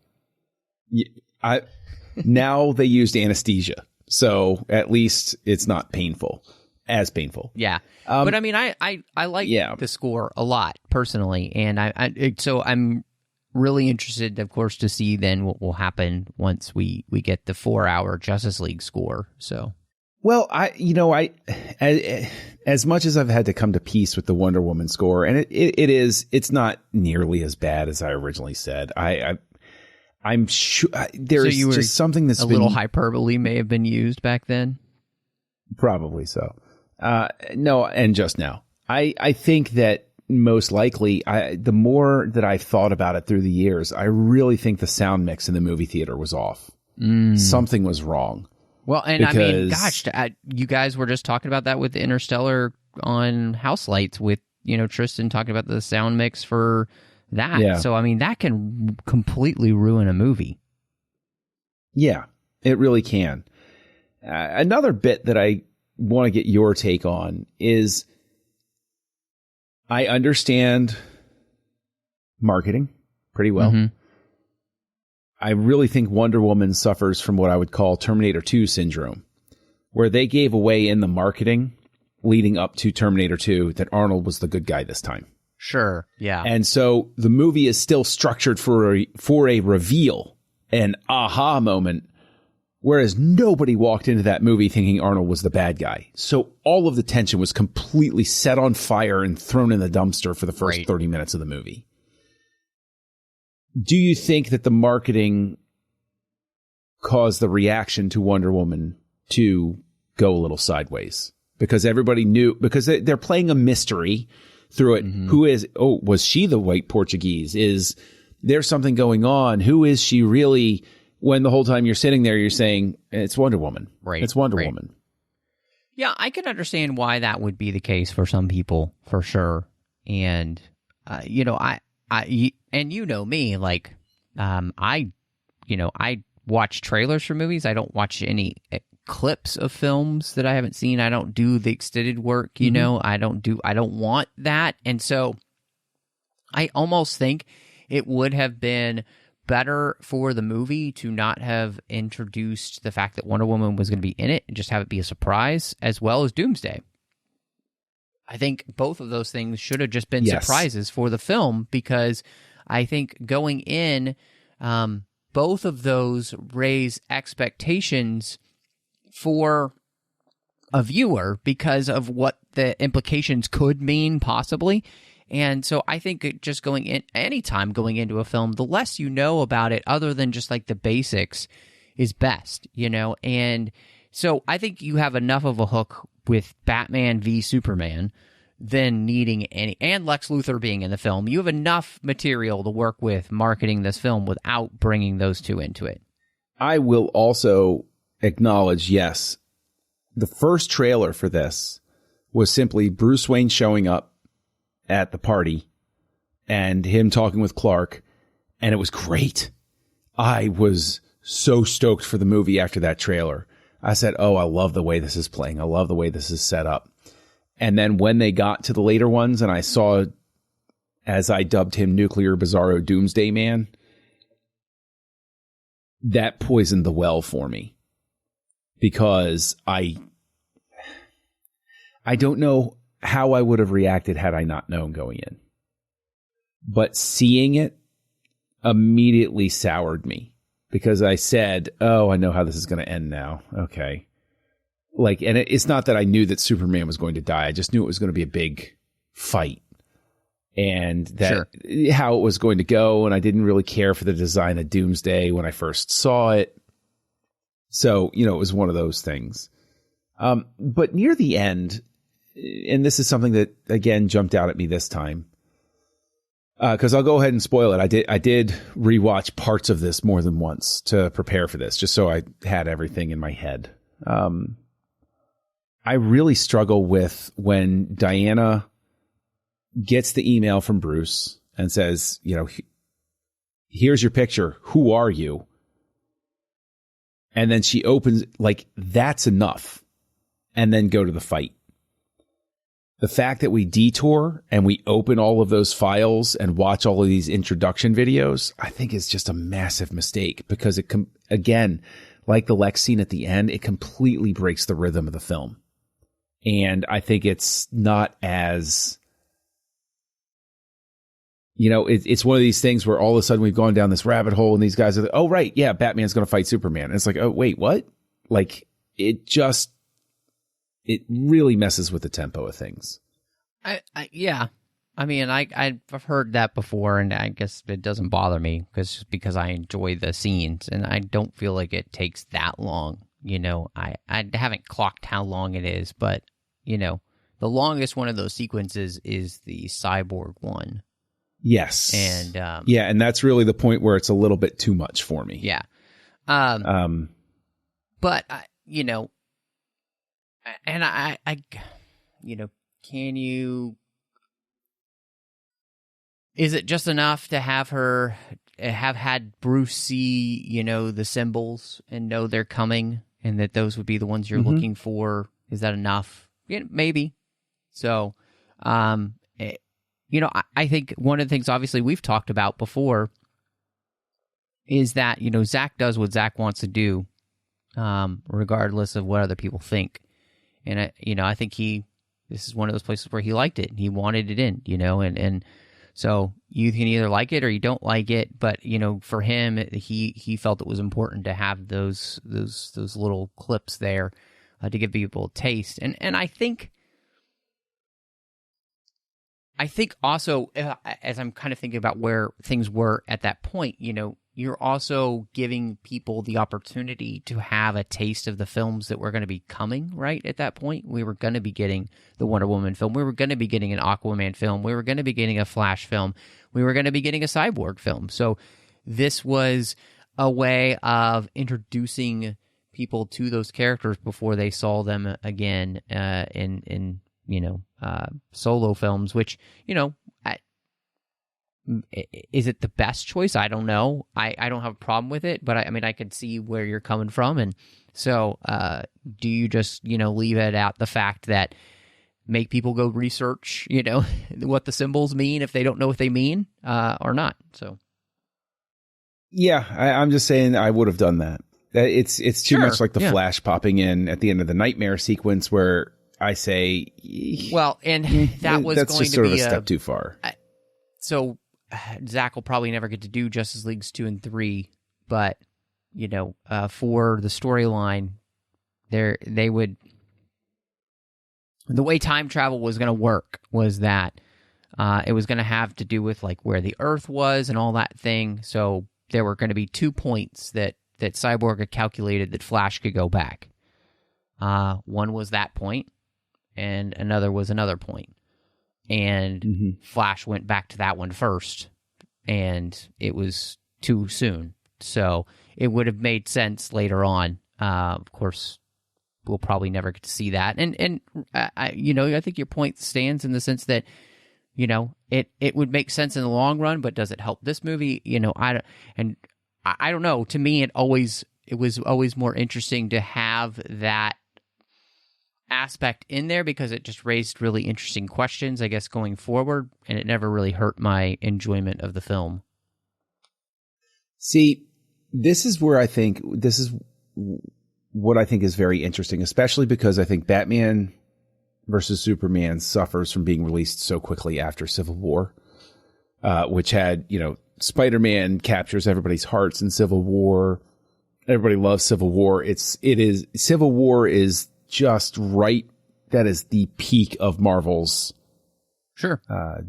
Now they used anesthesia, so at least it's not as painful. Yeah. But I mean, I like the score a lot personally. And so I'm really interested, of course, to see then what will happen once we get the 4-hour Justice League score. So, well, as much as I've had to come to peace with the Wonder Woman score, and it's not nearly as bad as I originally said. I'm sure there's just something that's a little hyperbole may have been used back then. Probably so. No, and just now, I think that. Most likely, the more that I've thought about it through the years, I really think the sound mix in the movie theater was off. Something was wrong. Well, and I mean, gosh, you guys were just talking about that with Interstellar on House Lights with, Tristan talking about the sound mix for that. Yeah. So, I mean, that can completely ruin a movie. Yeah, it really can. Another bit that I want to get your take on is I understand marketing pretty well. Mm-hmm. I really think Wonder Woman suffers from what I would call Terminator 2 syndrome, where they gave away in the marketing leading up to Terminator 2 that Arnold was the good guy this time. Sure, yeah. And so the movie is still structured for a reveal, an aha moment, whereas nobody walked into that movie thinking Arnold was the bad guy. So all of the tension was completely set on fire and thrown in the dumpster for the first 30 minutes of the movie. Do you think that the marketing caused the reaction to Wonder Woman to go a little sideways? Because everybody knew, because they're playing a mystery through it. Mm-hmm. Was she the white Portuguese? Is there something going on? Who is she really? when the whole time you're sitting there, you're saying, it's Wonder Woman. Right. It's Wonder Woman. Yeah, I can understand why that would be the case for some people, for sure. And, and you know me, like, I watch trailers for movies. I don't watch any clips of films that I haven't seen. I don't do the extended work, you know. I don't want that. And so I almost think it would have been better for the movie to not have introduced the fact that Wonder Woman was going to be in it and just have it be a surprise, as well as Doomsday. I think both of those things should have just been surprises for the film, because I think going in, both of those raise expectations for a viewer because of what the implications could mean, possibly. And so I think just going in, anytime going into a film, the less you know about it, other than just like the basics, is best, you know? And so I think you have enough of a hook with Batman v Superman than needing any, and Lex Luthor being in the film. You have enough material to work with marketing this film without bringing those two into it. I will also acknowledge, yes, the first trailer for this was simply Bruce Wayne showing up at the party and him talking with Clark, and it was great. I was so stoked for the movie after that trailer. I said, oh, I love the way this is playing. I love the way this is set up. And then when they got to the later ones and I saw, as I dubbed him, Nuclear Bizarro Doomsday Man, that poisoned the well for me, because I don't know how I would have reacted had I not known going in. But seeing it immediately soured me, because I said, oh, I know how this is going to end now. Okay. Like, and it's not that I knew that Superman was going to die. I just knew it was going to be a big fight, and that how it was going to go. And I didn't really care for the design of Doomsday when I first saw it. So, you know, it was one of those things. But near the end, and this is something that, again, jumped out at me this time, because I'll go ahead and spoil it. I did rewatch parts of this more than once to prepare for this, just so I had everything in my head. I really struggle with when Diana gets the email from Bruce and says, you know, here's your picture. Who are you? And then she opens, like, that's enough. And then go to the fight. The fact that we detour and we open all of those files and watch all of these introduction videos, I think is just a massive mistake, because it, again, like the Lex scene at the end, it completely breaks the rhythm of the film. And I think it's not as, you know, it's one of these things where all of a sudden we've gone down this rabbit hole and these guys are like, oh, right, yeah, Batman's going to fight Superman. And it's like, oh, wait, what? Like, it really messes with the tempo of things. Yeah. I mean, I've heard that before, and I guess it doesn't bother me because I enjoy the scenes, and I don't feel like it takes that long. You know, I haven't clocked how long it is, but, you know, the longest one of those sequences is the cyborg one. Yes. And yeah, and that's really the point where it's a little bit too much for me. Yeah. But you know, and I you know, can you? Is it just enough to have her have had Bruce see, you know, the symbols and know they're coming, and that those would be the ones you're looking for? Is that enough? Yeah, maybe. So, you know, I think one of the things, obviously, we've talked about before is that, you know, Zack does what Zack wants to do, regardless of what other people think. And, you know, I think this is one of those places where he liked it. He wanted it in, you know, and so you can either like it or you don't like it. But, you know, for him, he felt it was important to have those little clips there to give people a taste. And I think also, as I'm kind of thinking about where things were at that point, you know, you're also giving people the opportunity to have a taste of the films that were going to be coming, right? At that point, we were going to be getting the Wonder Woman film. We were going to be getting an Aquaman film. We were going to be getting a Flash film. We were going to be getting a Cyborg film. So this was a way of introducing people to those characters before they saw them again in solo films, which, is it the best choice? I don't know. I don't have a problem with it, but I could see where you're coming from. And so do you just, leave it at the fact that make people go research, what the symbols mean if they don't know what they mean or not? So. Yeah, I'm just saying I would have done that. It's too much like the Flash popping in at the end of the nightmare sequence where I say, well, and that's just sort of a step too far. So Zack will probably never get to do Justice Leagues 2 and 3, but for the storyline, they would. The way time travel was going to work was that it was going to have to do with like where the Earth was and all that thing. So there were going to be 2 points that Cyborg had calculated that Flash could go back. One was that point, and another was another point. And Flash went back to that one first, and it was too soon. So it would have made sense later on. Of course, we'll probably never get to see that. And I think your point stands in the sense that, it would make sense in the long run, but does it help this movie? I don't know. To me, it was always more interesting to have that aspect in there because it just raised really interesting questions, I guess, going forward, and it never really hurt my enjoyment of the film. See, this is what I think is very interesting, especially because I think Batman versus Superman suffers from being released so quickly after Civil War, which had, Spider-Man captures everybody's hearts in Civil War. Everybody loves Civil War. Civil War is just right. That is the peak of Marvel's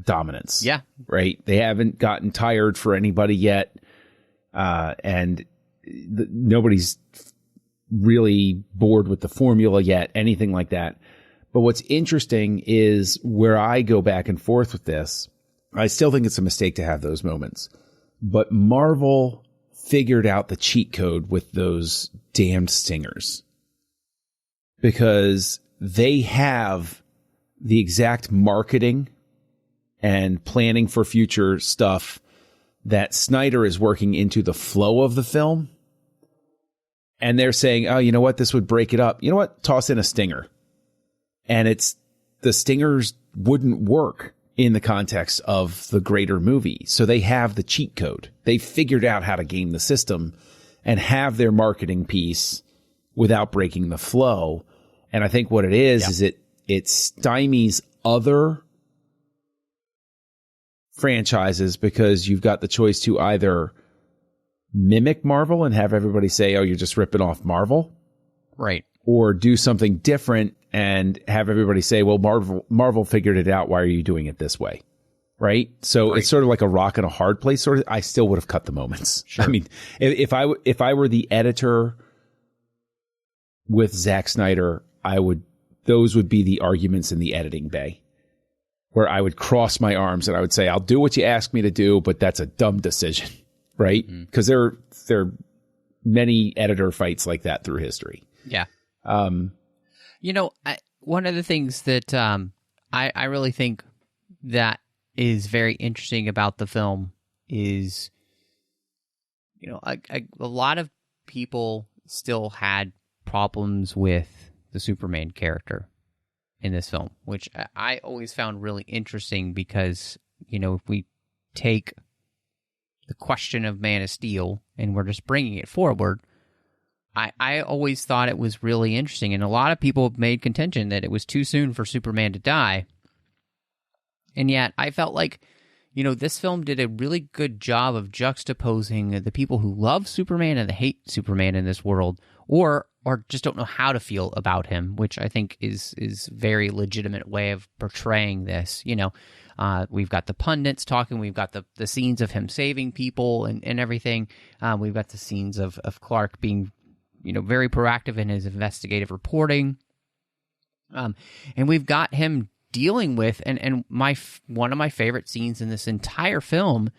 dominance. Yeah. Right. They haven't gotten tired for anybody yet. And nobody's really bored with the formula yet, anything like that. But what's interesting is where I go back and forth with this. I still think it's a mistake to have those moments. But Marvel figured out the cheat code with those damned stingers. Because they have the exact marketing and planning for future stuff that Snyder is working into the flow of the film. And they're saying, oh, you know what? This would break it up. You know what? Toss in a stinger. And the stingers wouldn't work in the context of the greater movie. So they have the cheat code. They figured out how to game the system and have their marketing piece without breaking the flow. And I think what it is it stymies other franchises because you've got the choice to either mimic Marvel and have everybody say, oh, you're just ripping off Marvel. Right. Or do something different and have everybody say, well, Marvel figured it out. Why are you doing it this way? Right. So It's sort of like a rock and a hard place. Sort of, I still would have cut the moments. Sure. I mean, if I were the editor with Zack Snyder, those would be the arguments in the editing bay where I would cross my arms and I would say, I'll do what you ask me to do, but that's a dumb decision. Right. Because there are many editor fights like that through history. Yeah. One of the things that I really think that is very interesting about the film is, a lot of people still had problems with the Superman character in this film, which I always found really interesting because, if we take the question of Man of Steel and we're just bringing it forward, I always thought it was really interesting, and a lot of people have made contention that it was too soon for Superman to die. And yet, I felt like, this film did a really good job of juxtaposing the people who love Superman and the hate Superman in this world, or just don't know how to feel about him, which I think is very legitimate way of portraying this. We've got the pundits talking, we've got the scenes of him saving people and everything. We've got the scenes of Clark being very proactive in his investigative reporting. And we've got him dealing with, and one of my favorite scenes in this entire film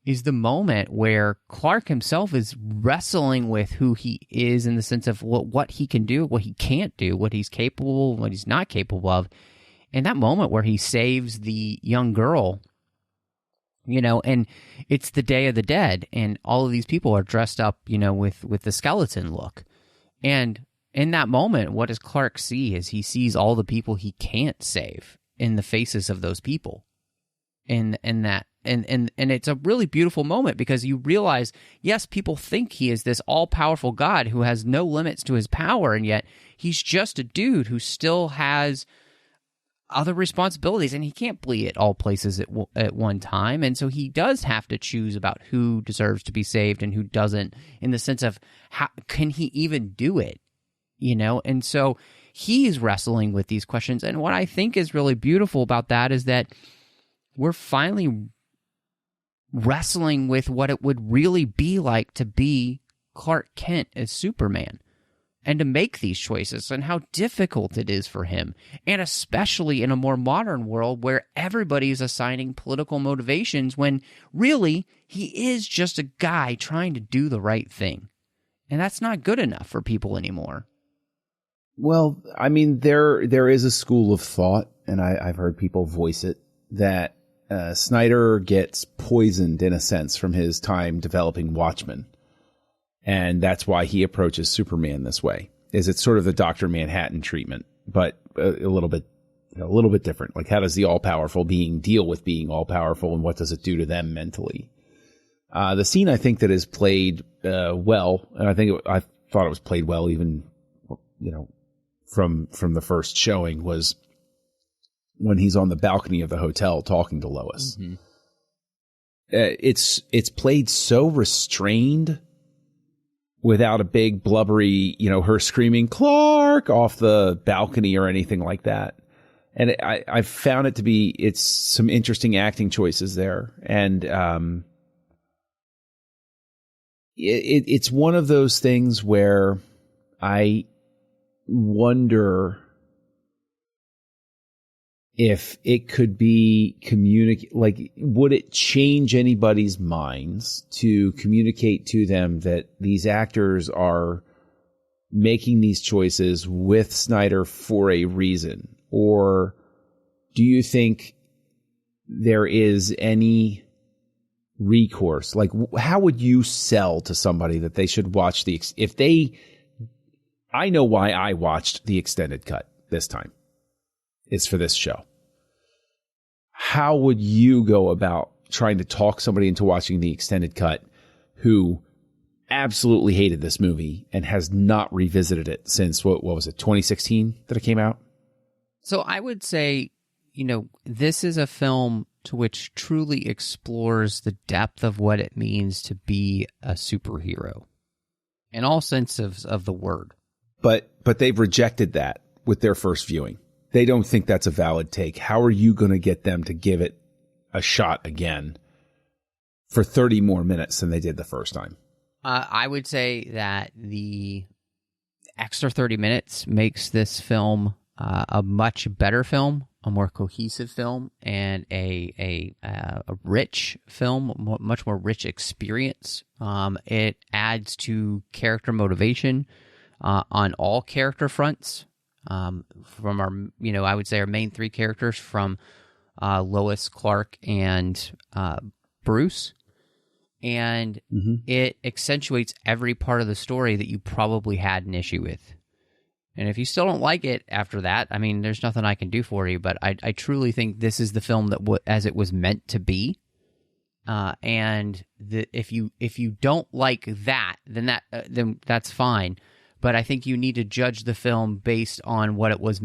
is the moment where Clark himself is wrestling with who he is in the sense of what he can do, what he can't do, what he's capable, what he's not capable of. And that moment where he saves the young girl, and it's the Day of the Dead, and all of these people are dressed up, with the skeleton look. And in that moment, what does Clark see? Is he sees all the people he can't save in the faces of those people. And it's a really beautiful moment because you realize, yes, people think he is this all-powerful God who has no limits to his power, and yet he's just a dude who still has other responsibilities, and he can't be at all places at one time, and so he does have to choose about who deserves to be saved and who doesn't, in the sense of how can he even do it, And so he's wrestling with these questions, and what I think is really beautiful about that is that we're finally wrestling with what it would really be like to be Clark Kent as Superman and to make these choices and how difficult it is for him. And especially in a more modern world where everybody is assigning political motivations when really he is just a guy trying to do the right thing. And that's not good enough for people anymore. Well, I mean, there is a school of thought, and I've heard people voice it, that Snyder gets poisoned in a sense from his time developing Watchmen. And that's why he approaches Superman this way. Is it's sort of the Dr. Manhattan treatment, but a little bit different. Like, how does the all-powerful being deal with being all-powerful, and what does it do to them mentally? The scene I think that is played well, and I thought it was played well even, from the first showing, was when he's on the balcony of the hotel talking to Lois. Mm-hmm. It's played so restrained, without a big blubbery, her screaming Clark off the balcony or anything like that. And I found it to be, it's some interesting acting choices there. And it's one of those things where I wonder if it could be would it change anybody's minds to communicate to them that these actors are making these choices with Snyder for a reason? Or do you think there is any recourse? Like, how would you sell to somebody that they should watch I know why I watched the extended cut this time. It's for this show. How would you go about trying to talk somebody into watching the extended cut who absolutely hated this movie and has not revisited it since, what was it, 2016 that it came out? So I would say, this is a film to which truly explores the depth of what it means to be a superhero in all senses of the word. But they've rejected that with their first viewing. They don't think that's a valid take. How are you going to get them to give it a shot again for 30 more minutes than they did the first time? I would say that the extra 30 minutes makes this film a much better film, a more cohesive film, and a rich film, much more rich experience. It adds to character motivation on all character fronts. From our, I would say our main three characters, from Lois, Clark, and Bruce. And it accentuates every part of the story that you probably had an issue with. And if you still don't like it after that, I mean, there's nothing I can do for you, but I truly think this is the film that as it was meant to be. And if you don't like that, then that's fine. But I think you need to judge the film based on what it was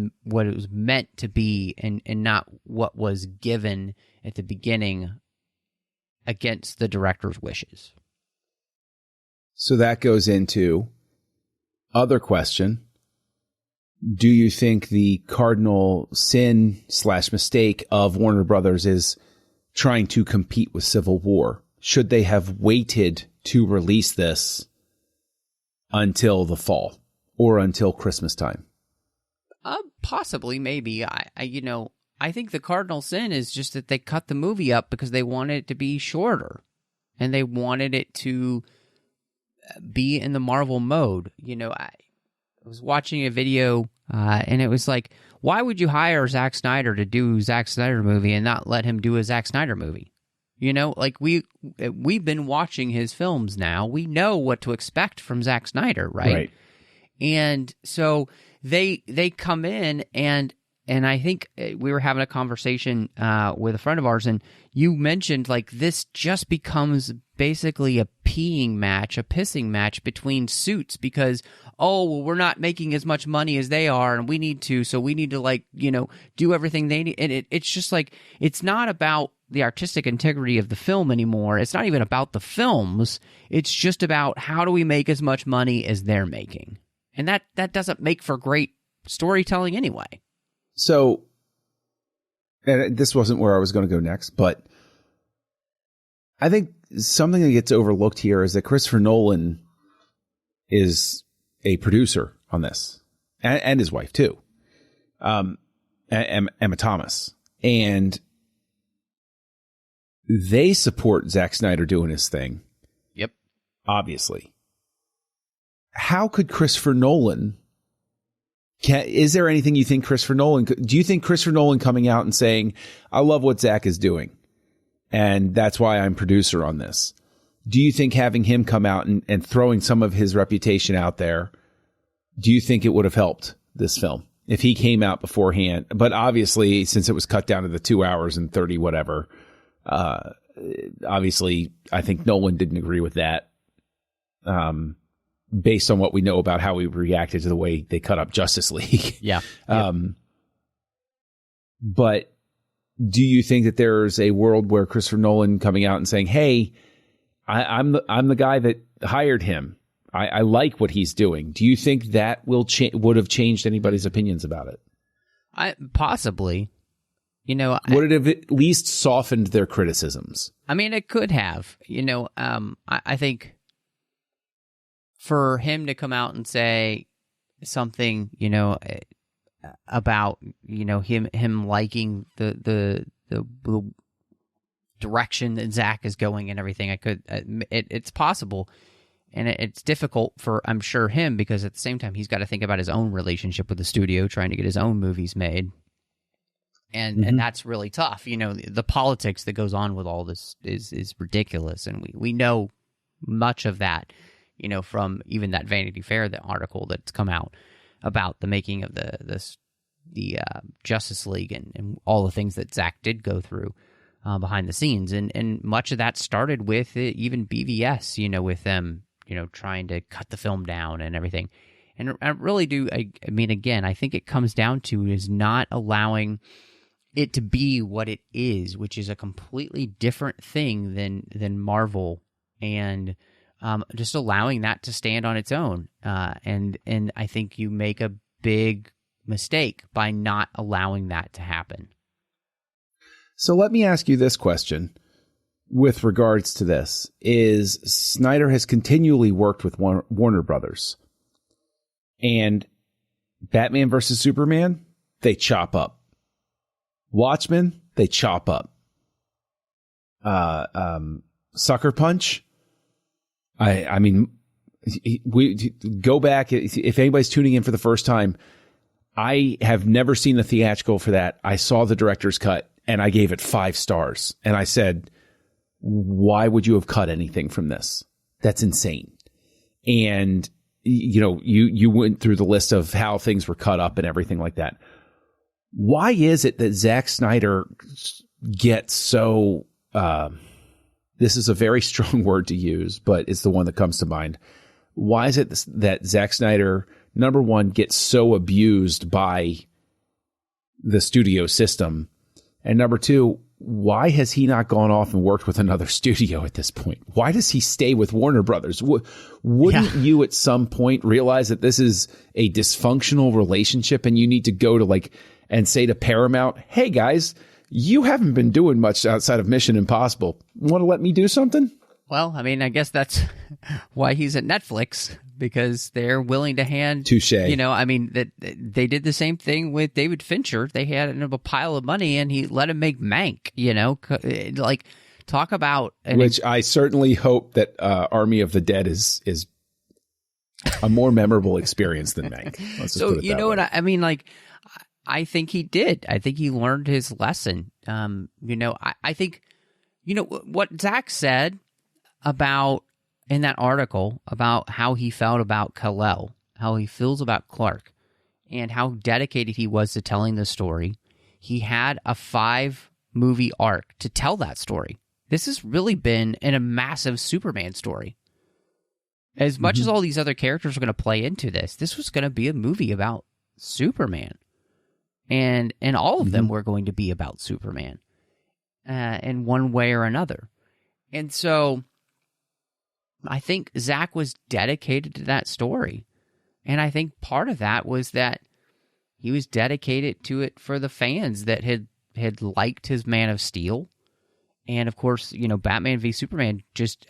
meant to be, and not what was given at the beginning against the director's wishes. So that goes into other question. Do you think the cardinal sin / mistake of Warner Brothers is trying to compete with Civil War? Should they have waited to release this until the fall or until Christmas time? Possibly, maybe. I think the cardinal sin is just that they cut the movie up because they wanted it to be shorter. and they wanted it to be in the Marvel mode. I was watching a video, and it was like, why would you hire Zack Snyder to do Zack Snyder movie and not let him do a Zack Snyder movie? Like we've been watching his films now. We know what to expect from Zack Snyder, right? And so they come in, and I think we were having a conversation with a friend of ours, and you mentioned like this just becomes basically a pissing match between suits because, we're not making as much money as they are, and we need to do everything they need. And it's just like, it's not about the artistic integrity of the film anymore. It's not even about the films. It's just about how do we make as much money as they're making. And that doesn't make for great storytelling anyway. So, and this wasn't where I was going to go next, but I think something that gets overlooked here is that Christopher Nolan is a producer on this, and his wife too, Emma Thomas, and they support Zack Snyder doing his thing. Yep, obviously. How could Christopher Nolan? Is there anything you think Christopher Nolan? Do you think Christopher Nolan coming out and saying, "I love what Zack is doing, and that's why I'm producer on this"? Do you think having him come out and throwing some of his reputation out there, do you think it would have helped this film if he came out beforehand? But obviously, since it was cut down to the 2 hours and 30 whatever, obviously, I think Nolan didn't agree with that. Based on what we know about how he reacted to the way they cut up Justice League. Yeah. But do you think that there's a world where Christopher Nolan coming out and saying, "Hey, I'm the guy that hired him. I like what he's doing." Do you think that would have changed anybody's opinions about it? Possibly. Would it have at least softened their criticisms? I mean, it could have. I think for him to come out and say something, about him liking the direction that Zack is going and everything, it's possible, and it's difficult for, I'm sure, him, because at the same time he's got to think about his own relationship with the studio, trying to get his own movies made, and that's really tough. The politics that goes on with all this is ridiculous, and we know much of that. From even that Vanity Fair, the article that's come out about the making of the Justice League and all the things that Zack did go through behind the scenes, and much of that started with even BVS, with them, trying to cut the film down and everything. And I really do. I mean, again, I think it comes down to is not allowing it to be what it is, which is a completely different thing than Marvel, and just allowing that to stand on its own. And I think you make a big mistake by not allowing that to happen. So let me ask you this question with regards to this. Is Snyder has continually worked with Warner Brothers, and Batman versus Superman, they chop up. Watchmen, they chop up. Sucker Punch, I mean, we go back. If anybody's tuning in for the first time, I have never seen the theatrical for that. I saw the director's cut and I gave it 5 stars. And I said, why would you have cut anything from this? That's insane. And, you went through the list of how things were cut up and everything like that. Why is it that Zack Snyder gets so, this is a very strong word to use, but it's the one that comes to mind. Why is it that Zack Snyder, number one, gets so abused by the studio system? And number two, why has he not gone off and worked with another studio at this point? Why does he stay with Warner Brothers? Wouldn't you at some point realize that this is a dysfunctional relationship and you need to go to and say to Paramount, "Hey guys, you haven't been doing much outside of Mission Impossible. Want to let me do something?" Well, I mean, I guess that's why he's at Netflix, because they're willing to hand. Touché. I mean, that they did the same thing with David Fincher. They had a pile of money, and he let him make Mank. talk about which I certainly hope that Army of the Dead is a more memorable experience than Mank. Let's just put it that way. What I mean? Like, I think he did. I think he learned his lesson. I think, what Zack said about in that article about how he felt about Kal-El, how he feels about Clark, and how dedicated he was to telling the story. He had a 5-movie arc to tell that story. This has really been in a massive Superman story. As much as all these other characters are going to play into this was going to be a movie about Superman. And all of them were going to be about Superman in one way or another. And so I think Zack was dedicated to that story. And I think part of that was that he was dedicated to it for the fans that had liked his Man of Steel. And, of course, Batman v Superman, just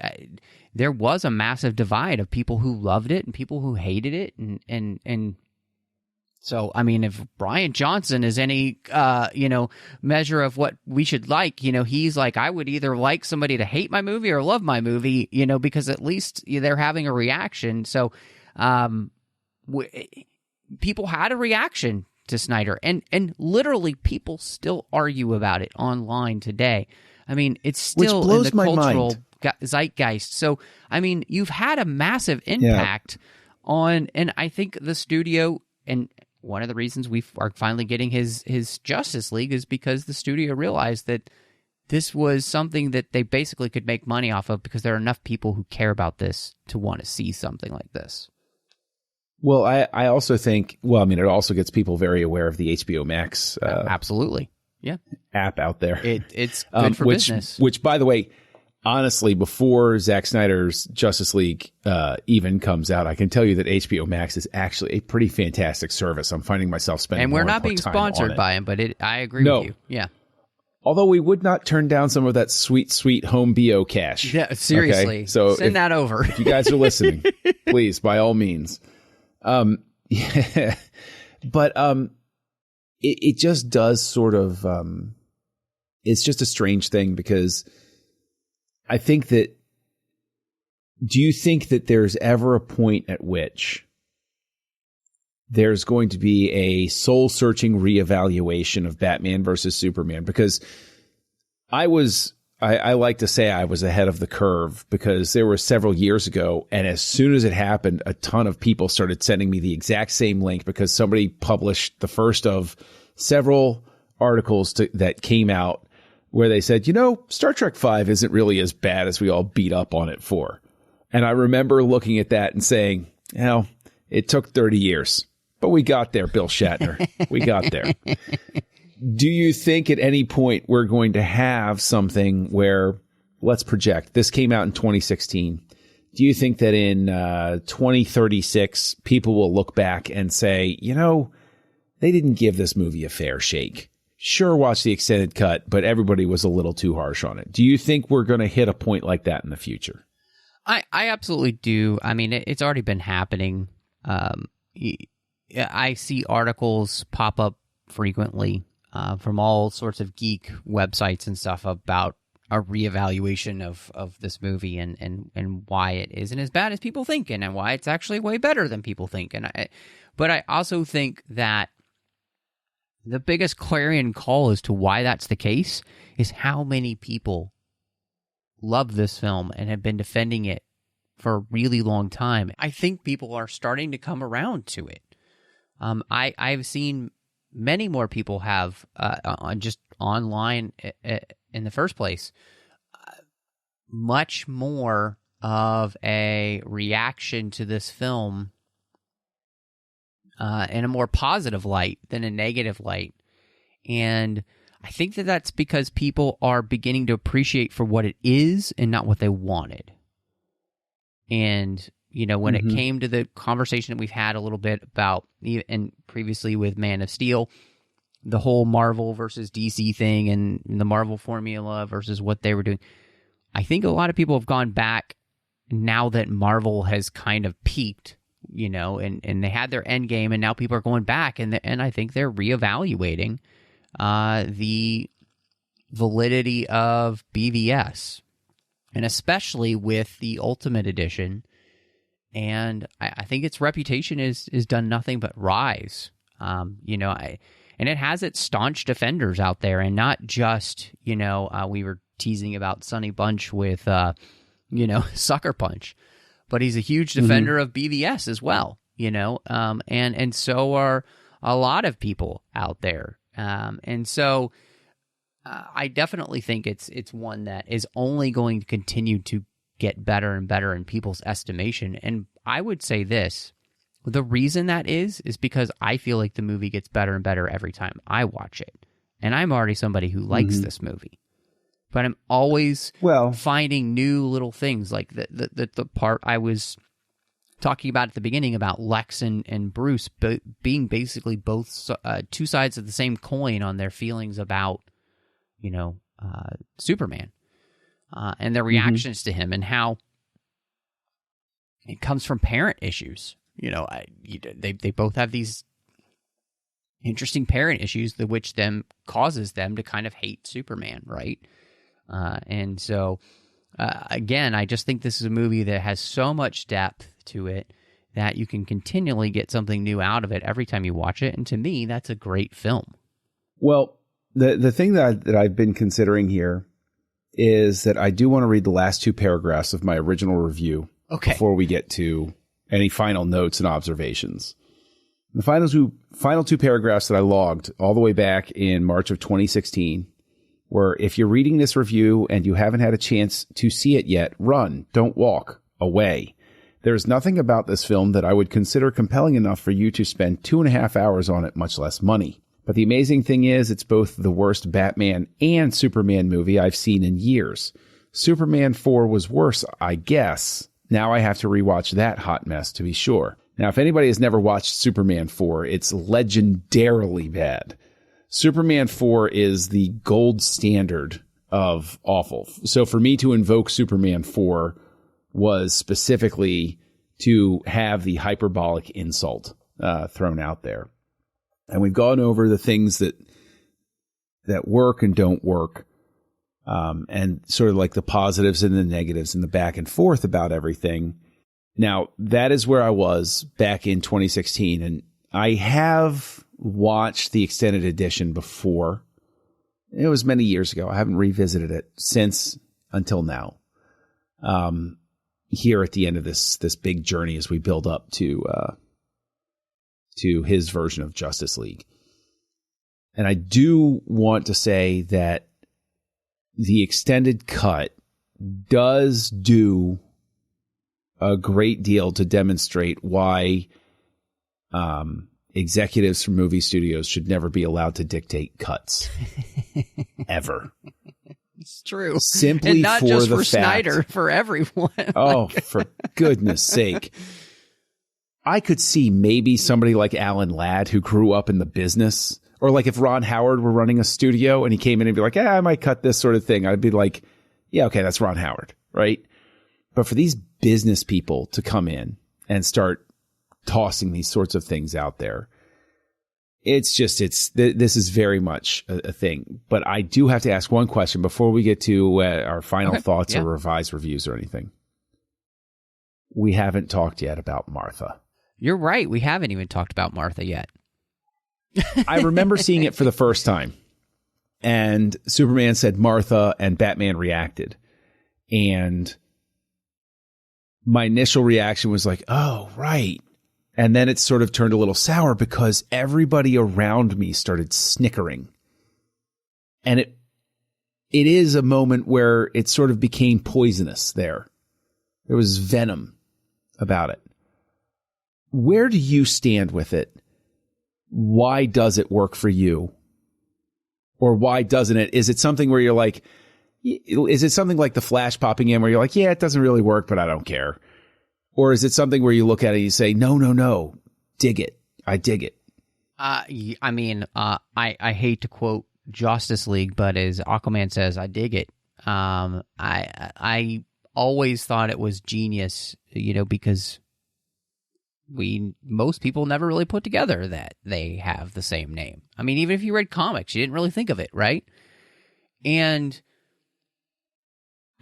there was a massive divide of people who loved it and people who hated it. And so, I mean, if Bryan Johnson is any, measure of what we should like, he's like, I would either like somebody to hate my movie or love my movie, because at least they're having a reaction. So people had a reaction to Snyder. And literally people still argue about it online today. I mean, it's still in the cultural zeitgeist. So, I mean, you've had a massive impact on, and I think the studio, and one of the reasons we are finally getting his Justice League is because the studio realized that this was something that they basically could make money off of because there are enough people who care about this to want to see something like this. Well, I also think, it also gets people very aware of the HBO Max. Absolutely. Yeah. App out there. It's good for business. Which, by the way, honestly, before Zack Snyder's Justice League even comes out, I can tell you that HBO Max is actually a pretty fantastic service. I'm finding myself spending and we're more not being sponsored by him, but I agree with you. Yeah. Although we would not turn down some of that sweet, sweet home BO cash. Yeah, seriously. Okay? So send that over. If you guys are listening, please, by all means. Yeah. But it just does sort of it's just a strange thing because I think that do you think that there's ever a point at which there's going to be a soul-searching reevaluation of Batman versus Superman? Because I like to say I was ahead of the curve because there were several years ago, and as soon as it happened, a ton of people started sending me the exact same link because somebody published the first of several articles that came out where they said, Star Trek V isn't really as bad as we all beat up on it for. And I remember looking at that and saying, it took 30 years, but we got there, Bill Shatner. We got there. Do you think at any point we're going to have something where, let's project, this came out in 2016. Do you think that in 2036, people will look back and say, they didn't give this movie a fair shake? Sure, watch the extended cut, but everybody was a little too harsh on it. Do you think we're going to hit a point like that in the future? I absolutely do. I mean, it's already been happening. I see articles pop up frequently from all sorts of geek websites and stuff about a reevaluation of this movie and why it isn't as bad as people think and why it's actually way better than people think. But I also think that the biggest clarion call as to why that's the case is how many people love this film and have been defending it for a really long time. I think people are starting to come around to it. I've seen many more people have just online in the first place, much more of a reaction to this film in a more positive light than a negative light. And I think that that's because people are beginning to appreciate for what it is and not what they wanted. And, when it came to the conversation that we've had a little bit about, and previously with Man of Steel, the whole Marvel versus DC thing and the Marvel formula versus what they were doing, I think a lot of people have gone back now that Marvel has kind of peaked, and they had their end game, and now people are going back, and I think they're reevaluating the validity of BVS, and especially with the Ultimate Edition. And I think its reputation is done nothing but rise. And it has its staunch defenders out there, and not just, we were teasing about Sonny Bunch with, Sucker Punch, but he's a huge defender of BVS as well, and so are a lot of people out there. And so I definitely think it's one that is only going to continue to get better and better in people's estimation. And I would say this, the reason that is because I feel like the movie gets better and better every time I watch it. And I'm already somebody who likes this movie. But I'm always finding new little things, like the part I was talking about at the beginning about Lex and Bruce being basically both two sides of the same coin on their feelings about, Superman. And their reactions to him, and how it comes from parent issues. They both have these interesting parent issues, which causes them to kind of hate Superman, right? And so, again, I just think this is a movie that has so much depth to it that you can continually get something new out of it every time you watch it. And to me, that's a great film. Well, the thing that I've been considering here is that I do want to read the last two paragraphs of my original review before we get to any final notes and observations. The final two paragraphs that I logged all the way back in March of 2016 were, if you're reading this review and you haven't had a chance to see it yet, run, don't walk, away. There's nothing about this film that I would consider compelling enough for you to spend 2.5 hours on it, much less money. But the amazing thing is, it's both the worst Batman and Superman movie I've seen in years. Superman 4 was worse, I guess. Now I have to rewatch that hot mess to be sure. Now, if anybody has never watched Superman 4, it's legendarily bad. Superman 4 is the gold standard of awful. So for me to invoke Superman 4 was specifically to have the hyperbolic insult thrown out there. And we've gone over the things that work and don't work, and sort of like the positives and the negatives and the back and forth about everything. Now, that is where I was back in 2016, and I have watched the extended edition before. It was many years ago. I haven't revisited it since until now. Here at the end of this big journey as we build up to his version of Justice League. And I do want to say that the extended cut does do a great deal to demonstrate why executives from movie studios should never be allowed to dictate cuts. Ever. It's true. Simply and not for just the for fact, Snyder, for everyone. Oh, for goodness sake. I could see maybe somebody like Alan Ladd, who grew up in the business, or like if Ron Howard were running a studio and he came in and be like, I might cut this sort of thing. I'd be like, yeah, okay, that's Ron Howard, right? But for these business people to come in and start tossing these sorts of things out there, this is very much a thing. But I do have to ask one question before we get to our final thoughts or revised reviews or anything. We haven't talked yet about Martha. You're right. We haven't even talked about Martha yet. I remember seeing it for the first time, and Superman said Martha, and Batman reacted. And my initial reaction was like, oh, right. And then it sort of turned a little sour because everybody around me started snickering. And it is a moment where it sort of became poisonous there. There was venom about it. Where do you stand with it? Why does it work for you? Or why doesn't it? Is it something where you're like, is it something like the Flash popping in where you're like, yeah, it doesn't really work, but I don't care? Or is it something where you look at it and you say, no, dig it. I dig it. I mean, I hate to quote Justice League, but as Aquaman says, I dig it. I always thought it was genius, because most people never really put together that they have the same name. I mean, even if you read comics, you didn't really think of it, right? And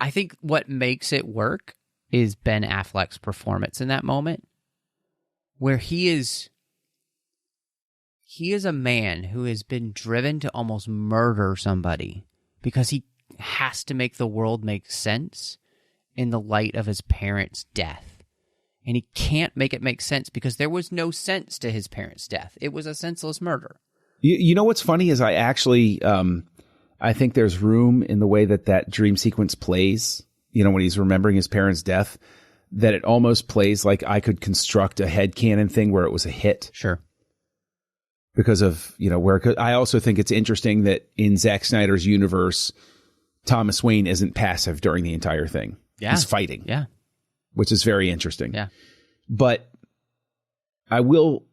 I think what makes it work is Ben Affleck's performance in that moment, where he is a man who has been driven to almost murder somebody because he has to make the world make sense in the light of his parents' death. And he can't make it make sense because there was no sense to his parents' death. It was a senseless murder. You know what's funny is I actually, I think there's room in the way that dream sequence plays, when he's remembering his parents' death, that it almost plays like I could construct a headcanon thing where it was a hit. Sure. Because of, I also think it's interesting that in Zack Snyder's universe, Thomas Wayne isn't passive during the entire thing. Yeah. He's fighting. Yeah. Which is very interesting. Yeah. But I will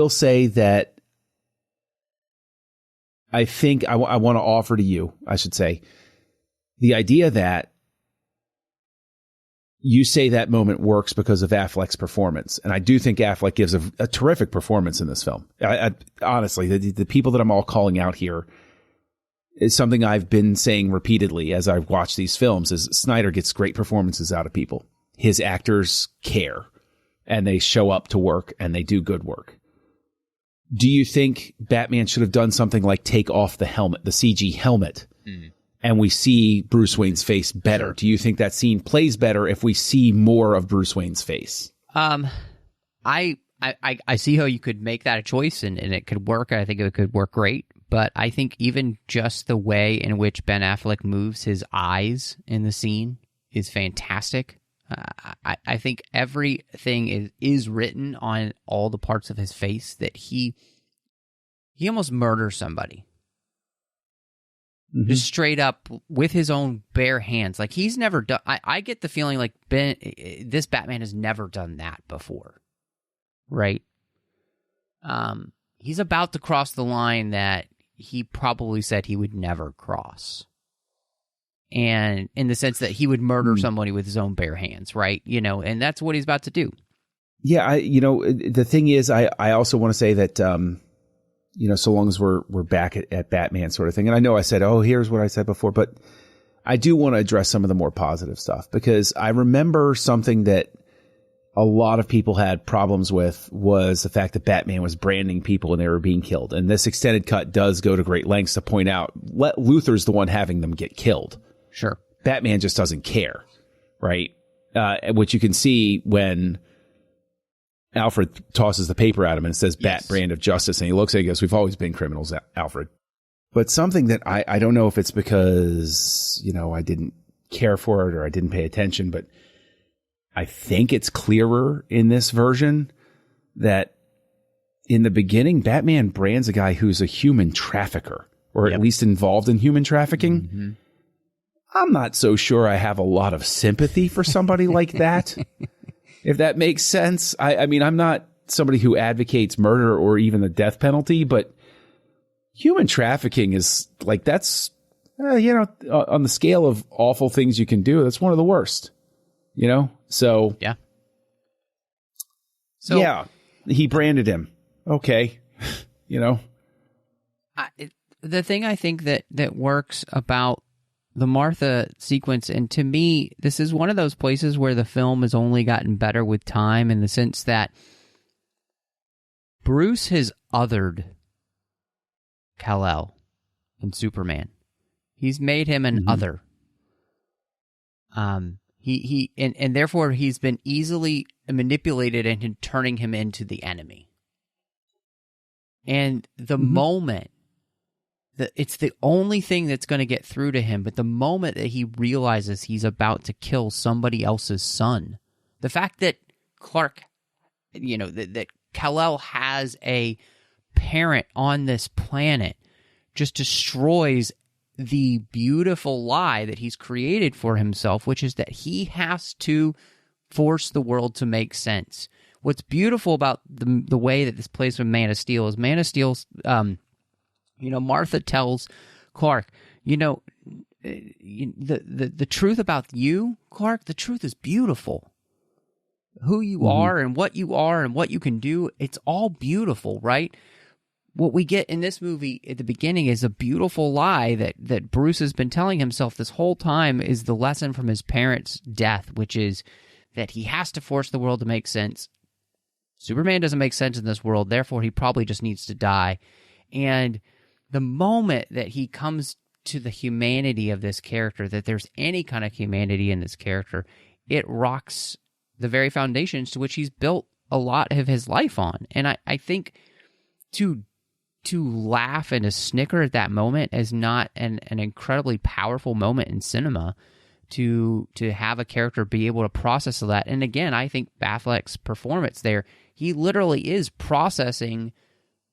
say that I think I want to offer to you, I should say, the idea that you say that moment works because of Affleck's performance. And I do think Affleck gives a terrific performance in this film. Honestly, the people that I'm all calling out here is something I've been saying repeatedly as I've watched these films, is Snyder gets great performances out of people. His actors care and they show up to work and they do good work. Do you think Batman should have done something like take off the helmet, the CG helmet, and we see Bruce Wayne's face better? Sure. Do you think that scene plays better if we see more of Bruce Wayne's face? I see how you could make that a choice and it could work. I think it could work great. But I think even just the way in which Ben Affleck moves his eyes in the scene is fantastic. I think everything is written on all the parts of his face that he almost murders somebody. Mm-hmm. Just straight up with his own bare hands. Like he's never done. I get the feeling like this Batman has never done that before. Right? He's about to cross the line that he probably said he would never cross. And in the sense that he would murder somebody with his own bare hands, right? And that's what he's about to do. Yeah, the thing is, I also want to say that, so long as we're back at Batman sort of thing. And I know I said, here's what I said before, but I do want to address some of the more positive stuff, because I remember something that a lot of people had problems with was the fact that Batman was branding people when they were being killed. And this extended cut does go to great lengths to point out Luthor's the one having them get killed. Sure. Batman just doesn't care, right? Which you can see when Alfred tosses the paper at him and says, Bat, brand of justice. And he looks at it and goes, we've always been criminals, Alfred. But something that I don't know if it's because, I didn't care for it or I didn't pay attention, but I think it's clearer in this version that in the beginning, Batman brands a guy who's a human trafficker, or at least involved in human trafficking. Mm-hmm. I'm not so sure I have a lot of sympathy for somebody like that, if that makes sense. I mean, I'm not somebody who advocates murder or even the death penalty, but human trafficking is like, that's, on the scale of awful things you can do, that's one of the worst. So yeah. He branded him. Okay. The thing I think that works about the Martha sequence, and to me, this is one of those places where the film has only gotten better with time, in the sense that Bruce has othered Kal-El in Superman. He's made him an other. He therefore he's been easily manipulated into turning him into the enemy. And the moment that it's the only thing that's going to get through to him, but the moment that he realizes he's about to kill somebody else's son, the fact that Clark, that Kal-El has a parent on this planet just destroys the beautiful lie that he's created for himself, which is that he has to force the world to make sense. What's beautiful about the way that this plays with Man of Steel is Man of Steel's, Martha tells Clark, the truth about you, Clark, the truth is beautiful. Who you are and what you can do, it's all beautiful, right? what we get in this movie at the beginning is a beautiful lie that Bruce has been telling himself this whole time is the lesson from his parents' death, which is that he has to force the world to make sense. Superman doesn't make sense in this world, therefore he probably just needs to die. And the moment that he comes to the humanity of this character, that there's any kind of humanity in this character, it rocks the very foundations to which he's built a lot of his life on. And I think to laugh and to snicker at that moment is not an incredibly powerful moment in cinema to have a character be able to process that. And again, I think Affleck's performance there, he literally is processing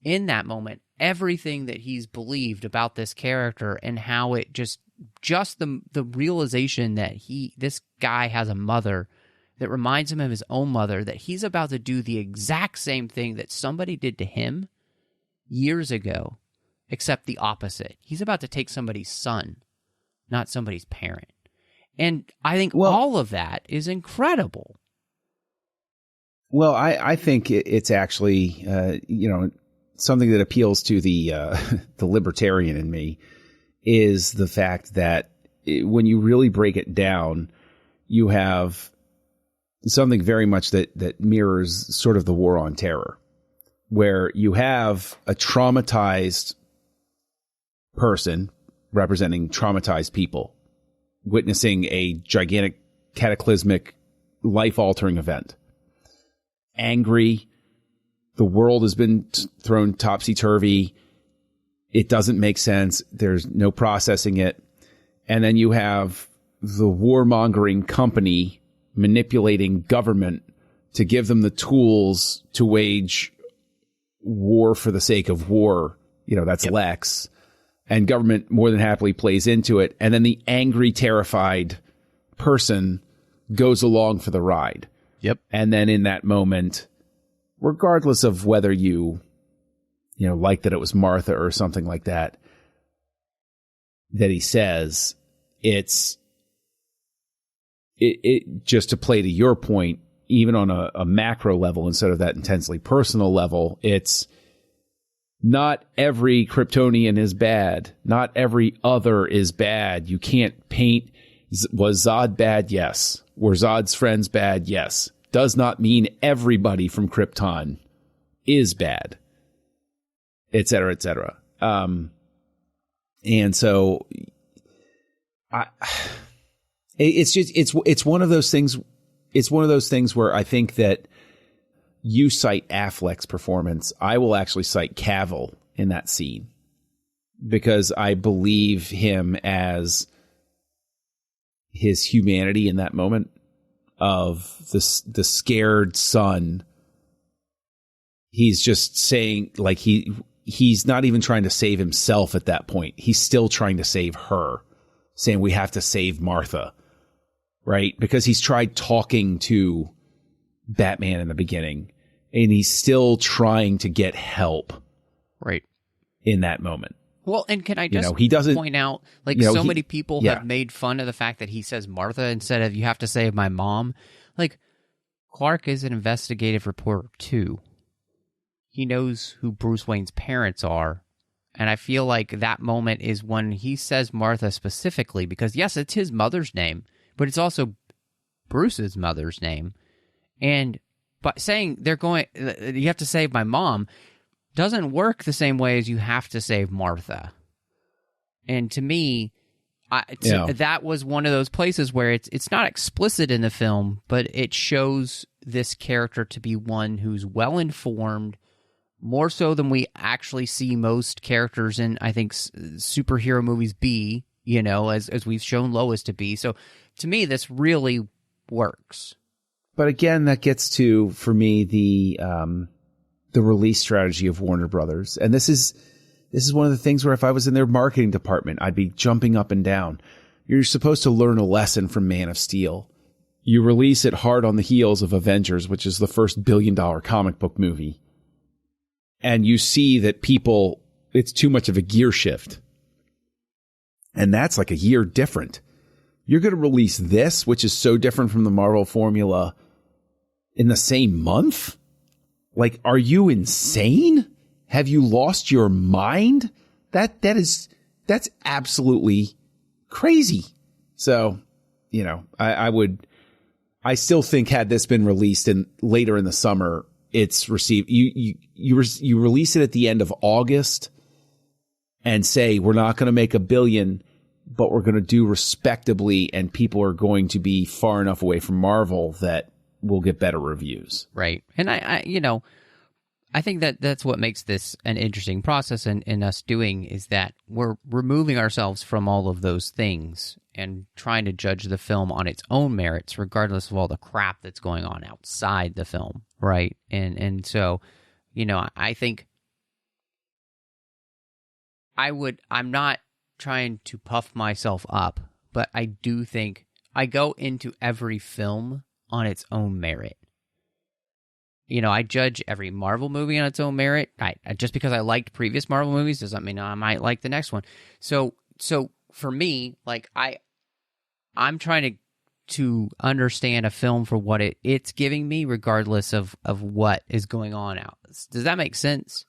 in that moment everything that he's believed about this character and how it just the realization that this guy has a mother that reminds him of his own mother, that he's about to do the exact same thing that somebody did to him years ago, except the opposite. He's about to take somebody's son, not somebody's parent. And I think all of that is incredible. Well, I think it's actually, something that appeals to the libertarian in me is the fact that when you really break it down, you have something very much that mirrors sort of the war on terror, where you have a traumatized person representing traumatized people witnessing a gigantic, cataclysmic, life-altering event. Angry, the world has been thrown topsy-turvy, it doesn't make sense, there's no processing it, and then you have the warmongering company manipulating government to give them the tools to wage war for the sake of war. That's Lex. And government more than happily plays into it. And then the angry, terrified person goes along for the ride. Yep. And then in that moment, regardless of whether you like that it was Martha or something like that he says, it just to play to your point, even on a macro level instead of that intensely personal level, it's not every Kryptonian is bad. Not every other is bad. You can't paint, was Zod bad? Yes. Were Zod's friends bad? Yes. Does not mean everybody from Krypton is bad, et cetera, et cetera. And so it's one of those things. It's one of those things where I think that you cite Affleck's performance. I will actually cite Cavill in that scene because I believe him as his humanity in that moment of the scared son. He's just saying, like, he's not even trying to save himself at that point. He's still trying to save her, saying we have to save Martha. Right? Because he's tried talking to Batman in the beginning and he's still trying to get help. Right. In that moment. Well, and can I just he doesn't point out, so many people have made fun of the fact that he says Martha instead of you have to save my mom. Like, Clark is an investigative reporter too. He knows who Bruce Wayne's parents are. And I feel like that moment is when he says Martha specifically because, yes, it's his mother's name. But it's also Bruce's mother's name. And by saying you have to save my mom doesn't work the same way as you have to save Martha. And to me, that was one of those places where it's not explicit in the film, but it shows this character to be one who's well-informed, more so than we actually see most characters in, I think, superhero movies be, as we've shown Lois to be. So to me, this really works. But again, that gets to, for me, the release strategy of Warner Brothers. And this is one of the things where if I was in their marketing department, I'd be jumping up and down. You're supposed to learn a lesson from Man of Steel. You release it hard on the heels of Avengers, which is the first billion-dollar comic book movie. And you see that it's too much of a gear shift. And that's like a year different. You're going to release this, which is so different from the Marvel formula, in the same month? Like, are you insane? Have you lost your mind? That's absolutely crazy. So, I still think had this been released later in the summer, it's received, you release it at the end of August and say, we're not going to make $1 billion, but we're going to do respectably, and people are going to be far enough away from Marvel that we'll get better reviews. Right. And I think that that's what makes this an interesting process in us doing, is that we're removing ourselves from all of those things and trying to judge the film on its own merits, regardless of all the crap that's going on outside the film, right? And so, I think I'm not trying to puff myself up, but I do think I go into every film on its own merit. I judge every Marvel movie on its own merit. Just because I liked previous Marvel movies doesn't mean I might like the next one. So for me, like I'm trying to understand a film for what it's giving me, regardless of what is going on out. Does that make sense?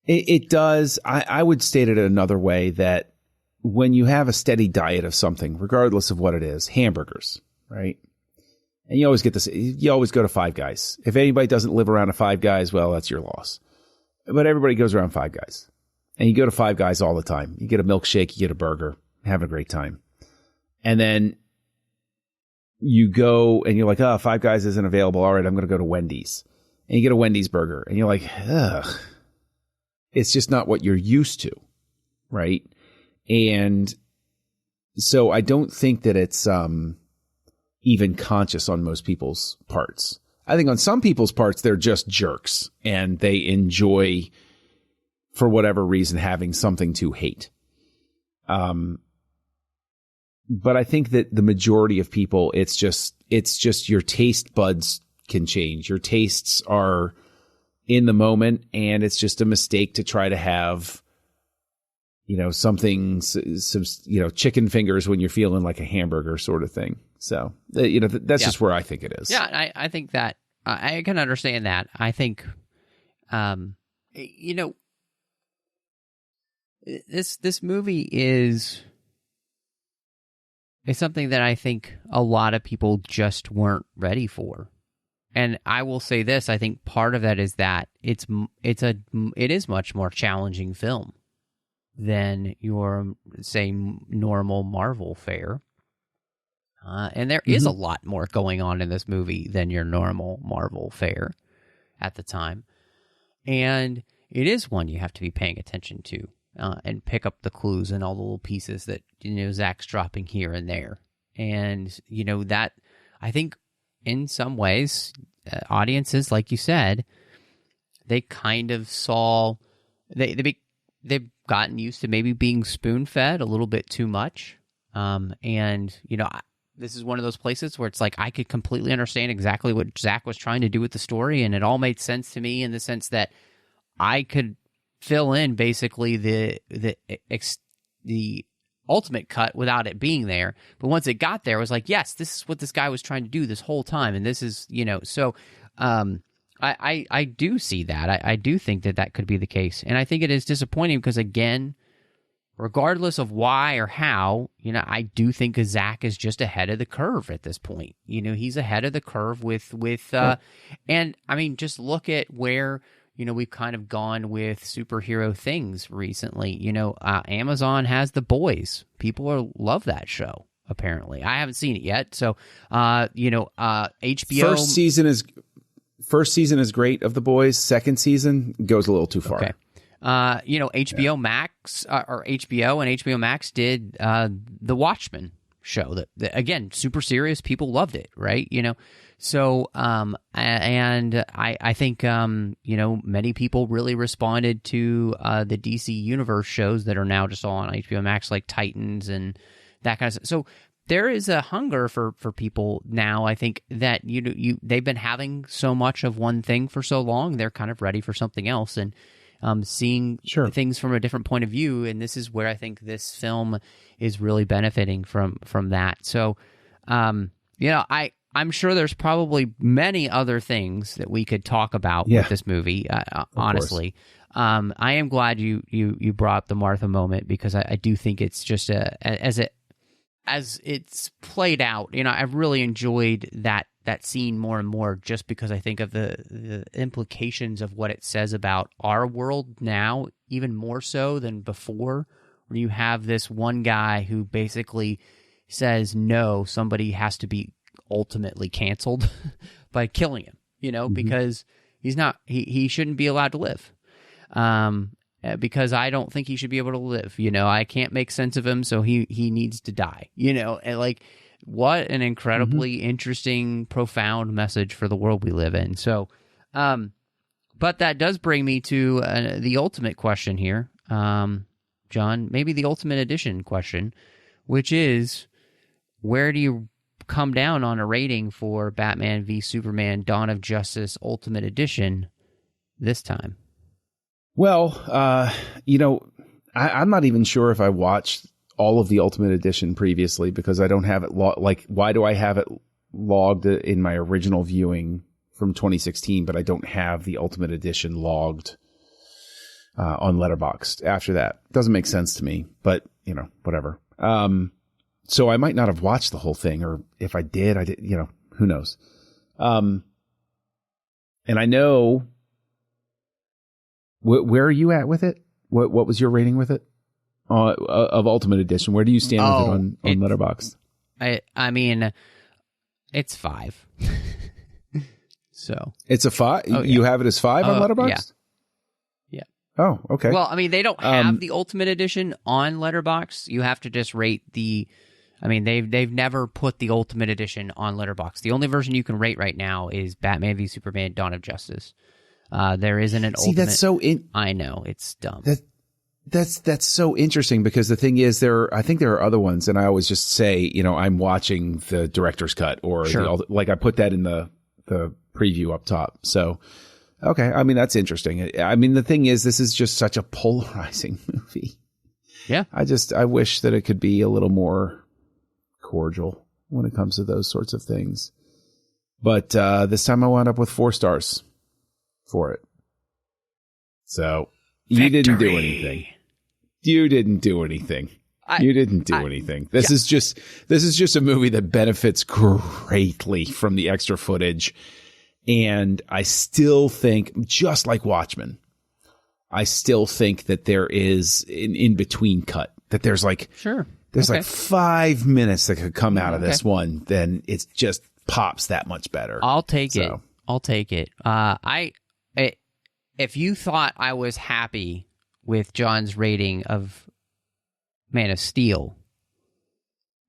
It does. I would state it another way, that when you have a steady diet of something, regardless of what it is, hamburgers, right? And you always get this, you always go to Five Guys. If anybody doesn't live around a Five Guys, well, that's your loss. But everybody goes around Five Guys. And you go to Five Guys all the time. You get a milkshake, you get a burger, have a great time. And then you go and you're like, oh, Five Guys isn't available. All right, I'm going to go to Wendy's. And you get a Wendy's burger. And you're like, ugh. It's just not what you're used to, right? And so I don't think that it's even conscious on most people's parts. I think on some people's parts, they're just jerks and they enjoy, for whatever reason, having something to hate. But I think that the majority of people, it's just your taste buds can change. Your tastes are in the moment, and it's just a mistake to try to have, some chicken fingers when you're feeling like a hamburger sort of thing. So, that's just where I think it is. Yeah, I think that I can understand that. I think, this movie is something that I think a lot of people just weren't ready for. And I will say this, I think part of that is that it is much more challenging film than your, say, normal Marvel fare. And there is a lot more going on in this movie than your normal Marvel fare at the time. And it is one you have to be paying attention to and pick up the clues and all the little pieces that, Zack's dropping here and there. And, that, I think, in some ways, audiences, like you said, they kind of saw, they've gotten used to maybe being spoon-fed a little bit too much. And, this is one of those places where it's like I could completely understand exactly what Zack was trying to do with the story, and it all made sense to me in the sense that I could fill in basically the ultimate cut without it being there. But once it got there, it was like, yes, this is what this guy was trying to do this whole time. And this is, so I do see that. I do think that could be the case. And I think it is disappointing because, again, regardless of why or how, I do think Zack is just ahead of the curve at this point. He's ahead of the curve with and I mean, just look at where, we've kind of gone with superhero things recently. Amazon has The Boys. People love that show, apparently. I haven't seen it yet. So, HBO. First season is great of The Boys. Second season goes a little too far. Okay. HBO Max or HBO and HBO Max did the Watchman show that again, super serious. People loved it, right? So, and I think, many people really responded to the DC Universe shows that are now just all on HBO Max, like Titans and that kind of stuff. So there is a hunger for people now. I think that they've been having so much of one thing for so long, they're kind of ready for something else and seeing things from a different point of view. And this is where I think this film is really benefiting from that. So, I'm sure there's probably many other things that we could talk about with this movie, honestly. I am glad you brought up the Martha moment, because I do think it's just as it's played out, I've really enjoyed that scene more and more, just because I think of the implications of what it says about our world now, even more so than before, where you have this one guy who basically says, no, somebody has to be ultimately canceled by killing him, because he shouldn't be allowed to live. Because I don't think he should be able to live. I can't make sense of him, so he needs to die. And like, what an incredibly interesting, profound message for the world we live in. So, but that does bring me to the ultimate question here, John, maybe the ultimate edition question, which is, where do you come down on a rating for Batman v Superman: Dawn of Justice Ultimate Edition this time? Well, I'm not even sure if I watched all of the Ultimate Edition previously, because I don't have it why do I have it logged in my original viewing from 2016, but I don't have the Ultimate Edition logged on Letterboxd after that? Doesn't make sense to me, but whatever. So I might not have watched the whole thing, or if I did, who knows? And I know, where are you at with it? What was your rating with it of Ultimate Edition? Where do you stand with it on Letterboxd? I mean, it's 5. So it's a 5. Oh, yeah. You have it as 5 on Letterboxd? Yeah. Oh, okay. Well, I mean, they don't have the Ultimate Edition on Letterboxd. You have to just rate the. I mean, they've never put the Ultimate Edition on Letterboxd. The only version you can rate right now is Batman v Superman: Dawn of Justice. There isn't an ultimate. That's so I know, it's dumb. That's so interesting, because the thing is, I think there are other ones, and I always just say, I'm watching the director's cut, or I put that in the preview up top. So, okay, I mean, that's interesting. I mean, the thing is, this is just such a polarizing movie. Yeah, I wish that it could be a little more cordial when it comes to those sorts of things. But this time I wound up with 4 stars for it. So you didn't do anything. You didn't do anything. You didn't do anything. This is just a movie that benefits greatly from the extra footage. And I still think, just like Watchmen, I still think that there is an in-between cut, that there's like, there's like 5 minutes that could come out of this one, then it just pops that much better. I'll take it. I'll take it. If you thought I was happy with John's rating of Man of Steel,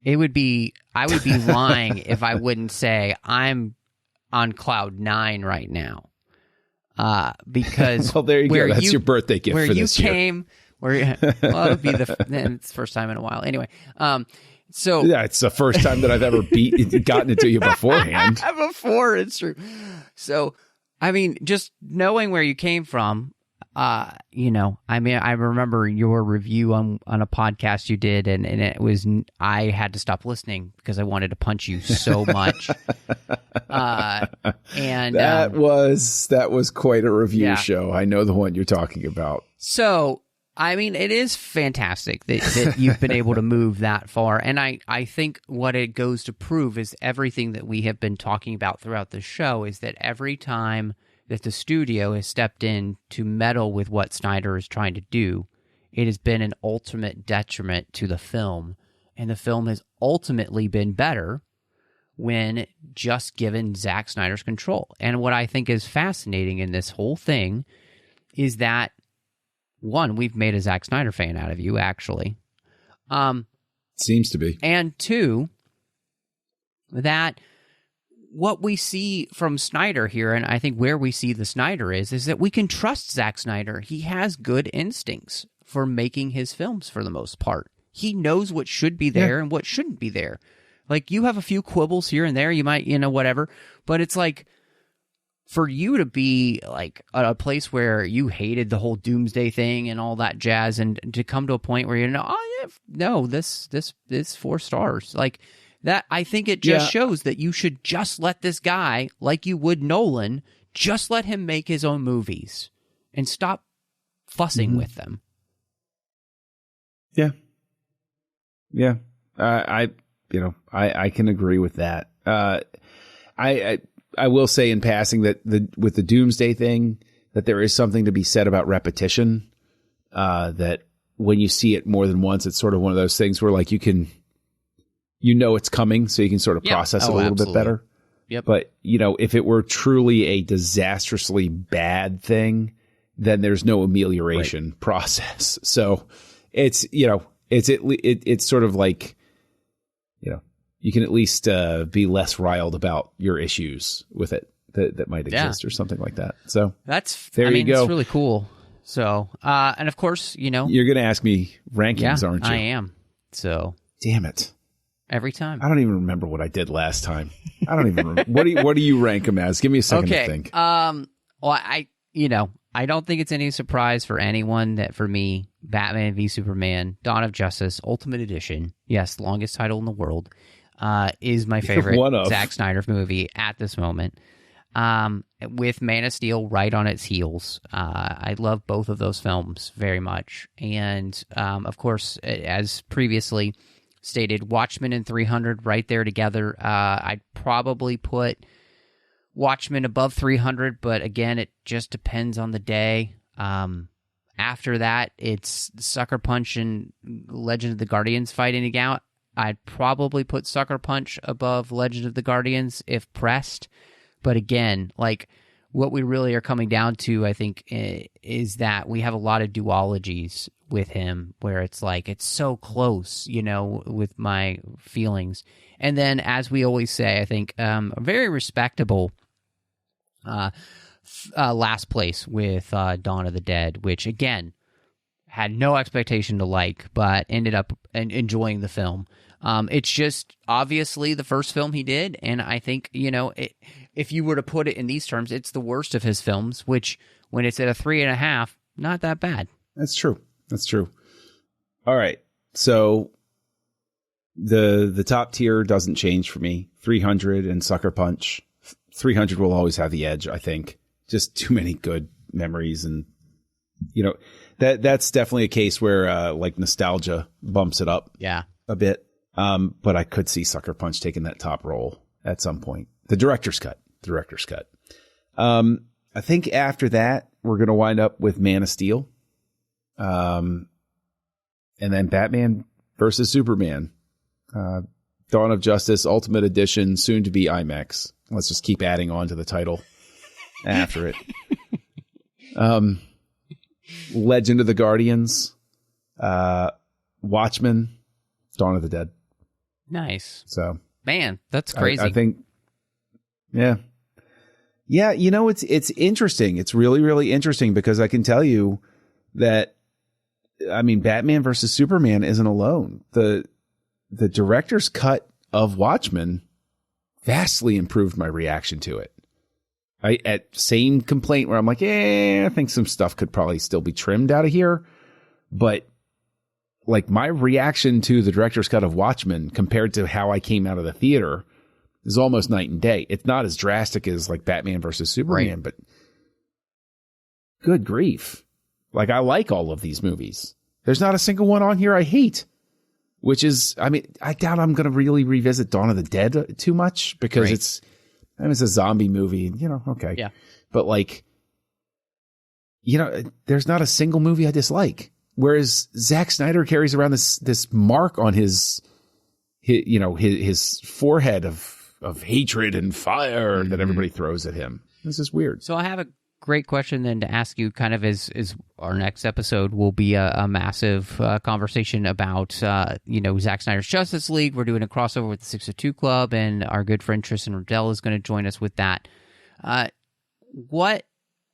I would be lying if I wouldn't say I'm on cloud 9 right now. Because well, there you go. That's your birthday gift for this year. It would be it's the first time in a while. Anyway, so yeah, it's the first time that I've ever gotten it to you beforehand. Before, it's true. So, I mean, just knowing where you came from, I mean, I remember your review on a podcast you did, and it was, I had to stop listening because I wanted to punch you so much. And that was quite a review show. I know the one you're talking about. So, I mean, it is fantastic that you've been able to move that far. And I think what it goes to prove is everything that we have been talking about throughout the show is that every time that the studio has stepped in to meddle with what Snyder is trying to do, it has been an ultimate detriment to the film. And the film has ultimately been better when just given Zack Snyder's control. And what I think is fascinating in this whole thing is that, one, we've made a Zack Snyder fan out of you, actually. Seems to be. And two, that what we see from Snyder here, and I think where we see the Snyder is that we can trust Zack Snyder. He has good instincts for making his films for the most part. He knows what should be there and what shouldn't be there. Like, you have a few quibbles here and there, you might, whatever, but it's like, for you to be like at a place where you hated the whole doomsday thing and all that jazz, and to come to a point where this 4 stars, like, That I think it just shows that you should just let this guy, like you would Nolan, just let him make his own movies and stop fussing with them. Yeah. Yeah. I can agree with that. I will say in passing that with the Doomsday thing, that there is something to be said about repetition. That when you see it more than once, it's sort of one of those things where like it's coming, so you can sort of process it a little bit better. Yep. But if it were truly a disastrously bad thing, then there's no amelioration process. So it's it's sort of like you can at least be less riled about your issues with it that might exist or something like that. So that's you go. It's really cool. So and of course, you're going to ask me rankings, aren't you? I am. So damn it. Every time. I don't even remember what I did last time. I don't even remember. What do you rank them as? Give me a second to think. Well, I don't think it's any surprise for anyone that for me, Batman v Superman, Dawn of Justice, Ultimate Edition, yes, longest title in the world, is my favorite Zack Snyder movie at this moment. With Man of Steel right on its heels. I love both of those films very much. And, of course, as previously stated, Watchmen and 300 right there together. I'd probably put Watchmen above 300, but again, it just depends on the day. After that, it's Sucker Punch and Legend of the Guardians fighting it out. I'd probably put Sucker Punch above Legend of the Guardians if pressed. But again, like what we really are coming down to, I think, is that we have a lot of duologies with him where it's like it's so close, with my feelings. And then, as we always say, I think a very respectable last place with Dawn of the Dead, which again had no expectation to like, but ended up enjoying the film. It's just obviously the first film he did, and I think if you were to put it in these terms, it's the worst of his films. Which, when it's at a 3.5, not that bad. That's true. All right, so the top tier doesn't change for me. 300 and Sucker Punch. 300 will always have the edge, I think. Just too many good memories, and that's definitely a case where like nostalgia bumps it up a bit. But I could see Sucker Punch taking that top role at some point. The director's cut. I think after that, we're going to wind up with Man of Steel. And then Batman versus Superman. Dawn of Justice, Ultimate Edition, soon to be IMAX. Let's just keep adding on to the title after it. Legend of the Guardians. Watchmen. Dawn of the Dead. Nice. So, man, that's crazy. I think, yeah. It's interesting. It's really, really interesting because I can tell you that, Batman versus Superman isn't alone. The director's cut of Watchmen vastly improved my reaction to it. Same complaint where I'm like, I think some stuff could probably still be trimmed out of here, but like my reaction to the director's cut of Watchmen compared to how I came out of the theater is almost night and day. It's not as drastic as like Batman versus Superman, but good grief. Like I like all of these movies. There's not a single one on here I hate, which is, I doubt I'm going to really revisit Dawn of the Dead too much because it's a zombie movie, okay. Yeah. But like, there's not a single movie I dislike. Whereas Zack Snyder carries around this mark on his forehead of hatred and fire that everybody throws at him. This is weird. So I have a great question then to ask you, kind of as our next episode will be a massive conversation about Zack Snyder's Justice League. We're doing a crossover with the 602 Club, and our good friend Tristan Riddell is going to join us with that. What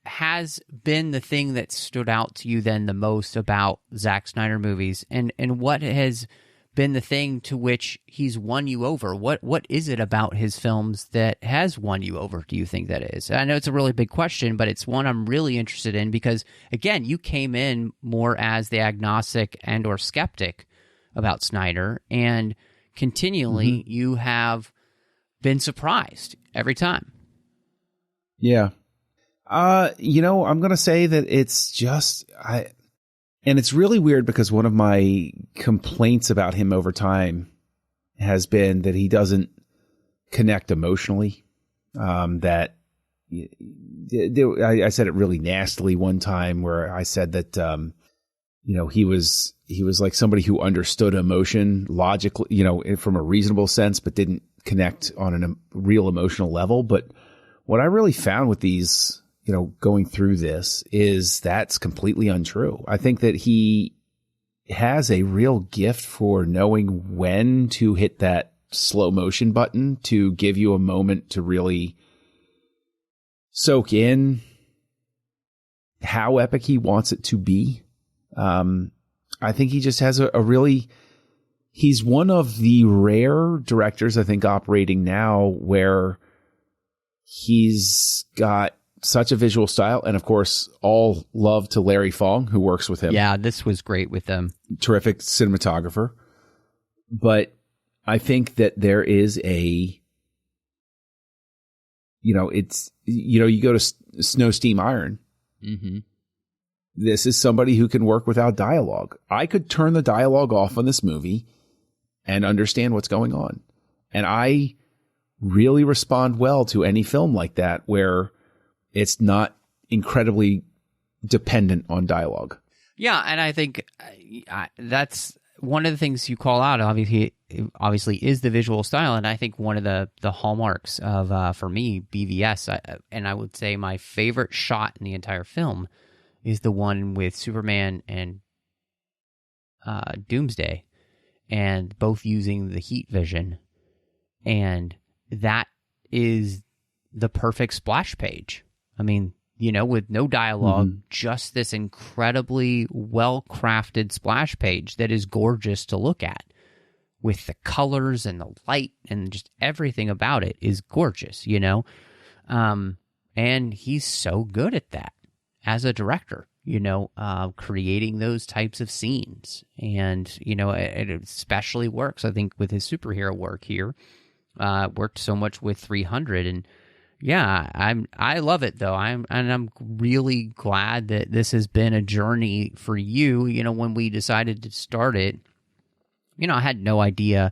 has been the thing that stood out to you then the most about Zack Snyder movies, and what has been the thing to which he's won you over? What is it about his films that has won you over, do you think that is? I know it's a really big question, but it's one I'm really interested in because, again, you came in more as the agnostic and or skeptic about Snyder, and continually you have been surprised every time. Yeah. I'm going to say that it's just, and it's really weird because one of my complaints about him over time has been that he doesn't connect emotionally. I said it really nastily one time where I said that, he was like somebody who understood emotion logically, from a reasonable sense, but didn't connect on a real emotional level. But what I really found with these, going through this is that's completely untrue. I think that he has a real gift for knowing when to hit that slow motion button to give you a moment to really soak in how epic he wants it to be. I think he just has he's one of the rare directors, I think, operating now where he's got such a visual style. And of course, all love to Larry Fong, who works with him. Yeah, this was great with them. Terrific cinematographer. But I think that there is you go to Snow, Steam, Iron. Mm-hmm. This is somebody who can work without dialogue. I could turn the dialogue off on this movie and understand what's going on. And I really respond well to any film like that where it's not incredibly dependent on dialogue. Yeah, and I think that's one of the things you call out, obviously is the visual style. And I think one of the hallmarks of, for me, BVS, and I would say my favorite shot in the entire film is the one with Superman and Doomsday, and both using the heat vision. And that is the perfect splash page. I mean, with no dialogue, just this incredibly well-crafted splash page that is gorgeous to look at, with the colors and the light and just everything about it is gorgeous, and he's so good at that as a director, creating those types of scenes. And, it especially works, I think, with his superhero work here. Worked so much with 300, and yeah, I love it though. I'm really glad that this has been a journey for you. When we decided to start it, I had no idea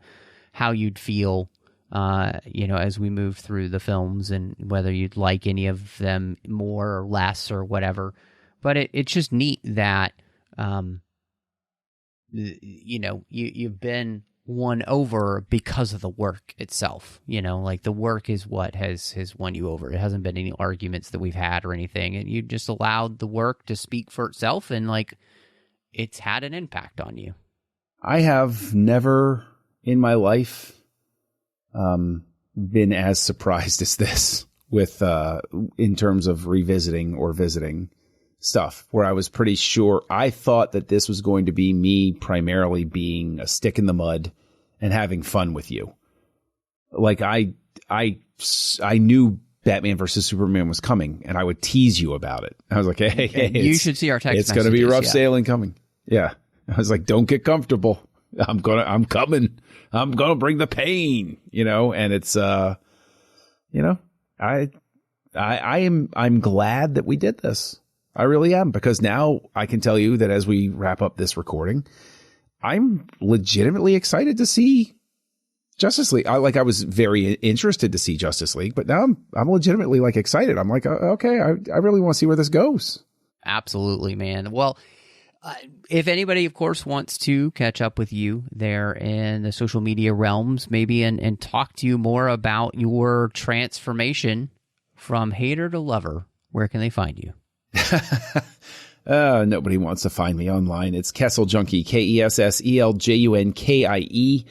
how you'd feel, as we moved through the films and whether you'd like any of them more or less or whatever. But it's just neat that, you've been won over because of the work itself. Like the work is what has won you over. It hasn't been any arguments that we've had or anything. And you just allowed the work to speak for itself, and it's had an impact on you. I have never in my life been as surprised as this with in terms of revisiting or visiting stuff, where I was pretty sure. I thought that this was going to be me primarily being a stick in the mud and having fun with you. Like I knew Batman versus Superman was coming, and I would tease you about it. I was like, hey, you should see our text it's going to be rough sailing coming. Yeah. I was like, don't get comfortable. I'm coming. I'm going to bring the pain, and it's, I'm glad that we did this. I really am, because now I can tell you that as we wrap up this recording, I'm legitimately excited to see Justice League. I was very interested to see Justice League, but now I'm legitimately excited. I'm like, okay, I really want to see where this goes. Absolutely, man. Well, if anybody, of course, wants to catch up with you there in the social media realms, maybe, and talk to you more about your transformation from hater to lover, where can they find you? Nobody wants to find me online. It's Kessel Junkie, KESSELJUNKIE.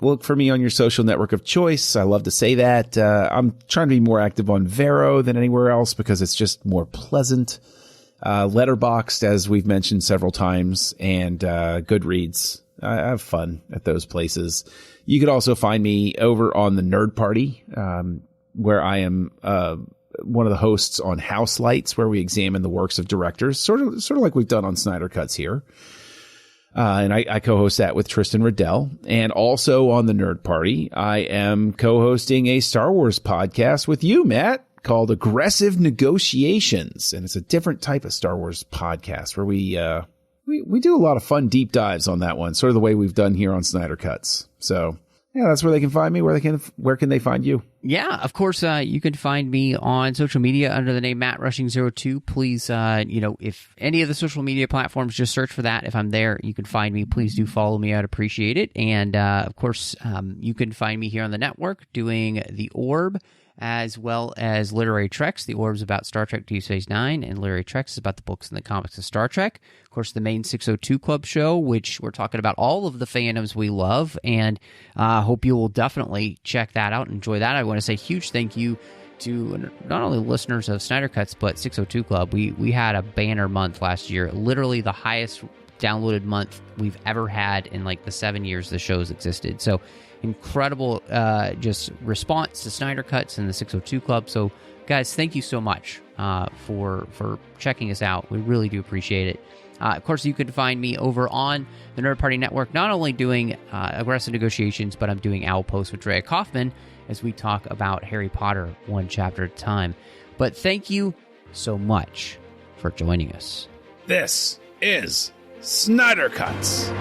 Look for me on your social network of choice. I love to say that. I'm trying to be more active on Vero than anywhere else because it's just more pleasant. Letterboxd, as we've mentioned several times, and Goodreads. I have fun at those places. You could also find me over on the Nerd Party, where I am one of the hosts on House Lights, where we examine the works of directors, sort of like we've done on Snyder Cuts here. And I co-host that with Tristan Riddell. And also on the Nerd Party, I am co-hosting a Star Wars podcast with you, Matt, called Aggressive Negotiations. And it's a different type of Star Wars podcast where we do a lot of fun deep dives on that one, sort of the way we've done here on Snyder Cuts. So yeah, that's where they can find me. Where can they find you? Yeah, of course, you can find me on social media under the name MattRushing02. Please, if any of the social media platforms, just search for that. If I'm there, you can find me. Please do follow me. I'd appreciate it. And, of course, you can find me here on the network doing The Orb, as well as Literary Treks. The Orb's about Star Trek Deep Space Nine, and Literary Treks is about the books and the comics of Star Trek. Of course, the main 602 Club show, which we're talking about all of the fandoms we love, and hope you will definitely check that out and enjoy that. I want to say a huge thank you to not only listeners of Snyder Cuts, but 602 Club. We had a banner month last year, literally the highest downloaded month we've ever had in like the 7 years the show's existed. So incredible just response to Snyder Cuts and the 602 Club. So guys, thank you so much for checking us out. We really do appreciate it. Of course, you can find me over on the Nerd Party Network, not only doing Aggressive Negotiations, but I'm doing Owl Post with Drea Kaufman as we talk about Harry Potter one chapter at a time. But thank you so much for joining us. This is Snyder Cuts.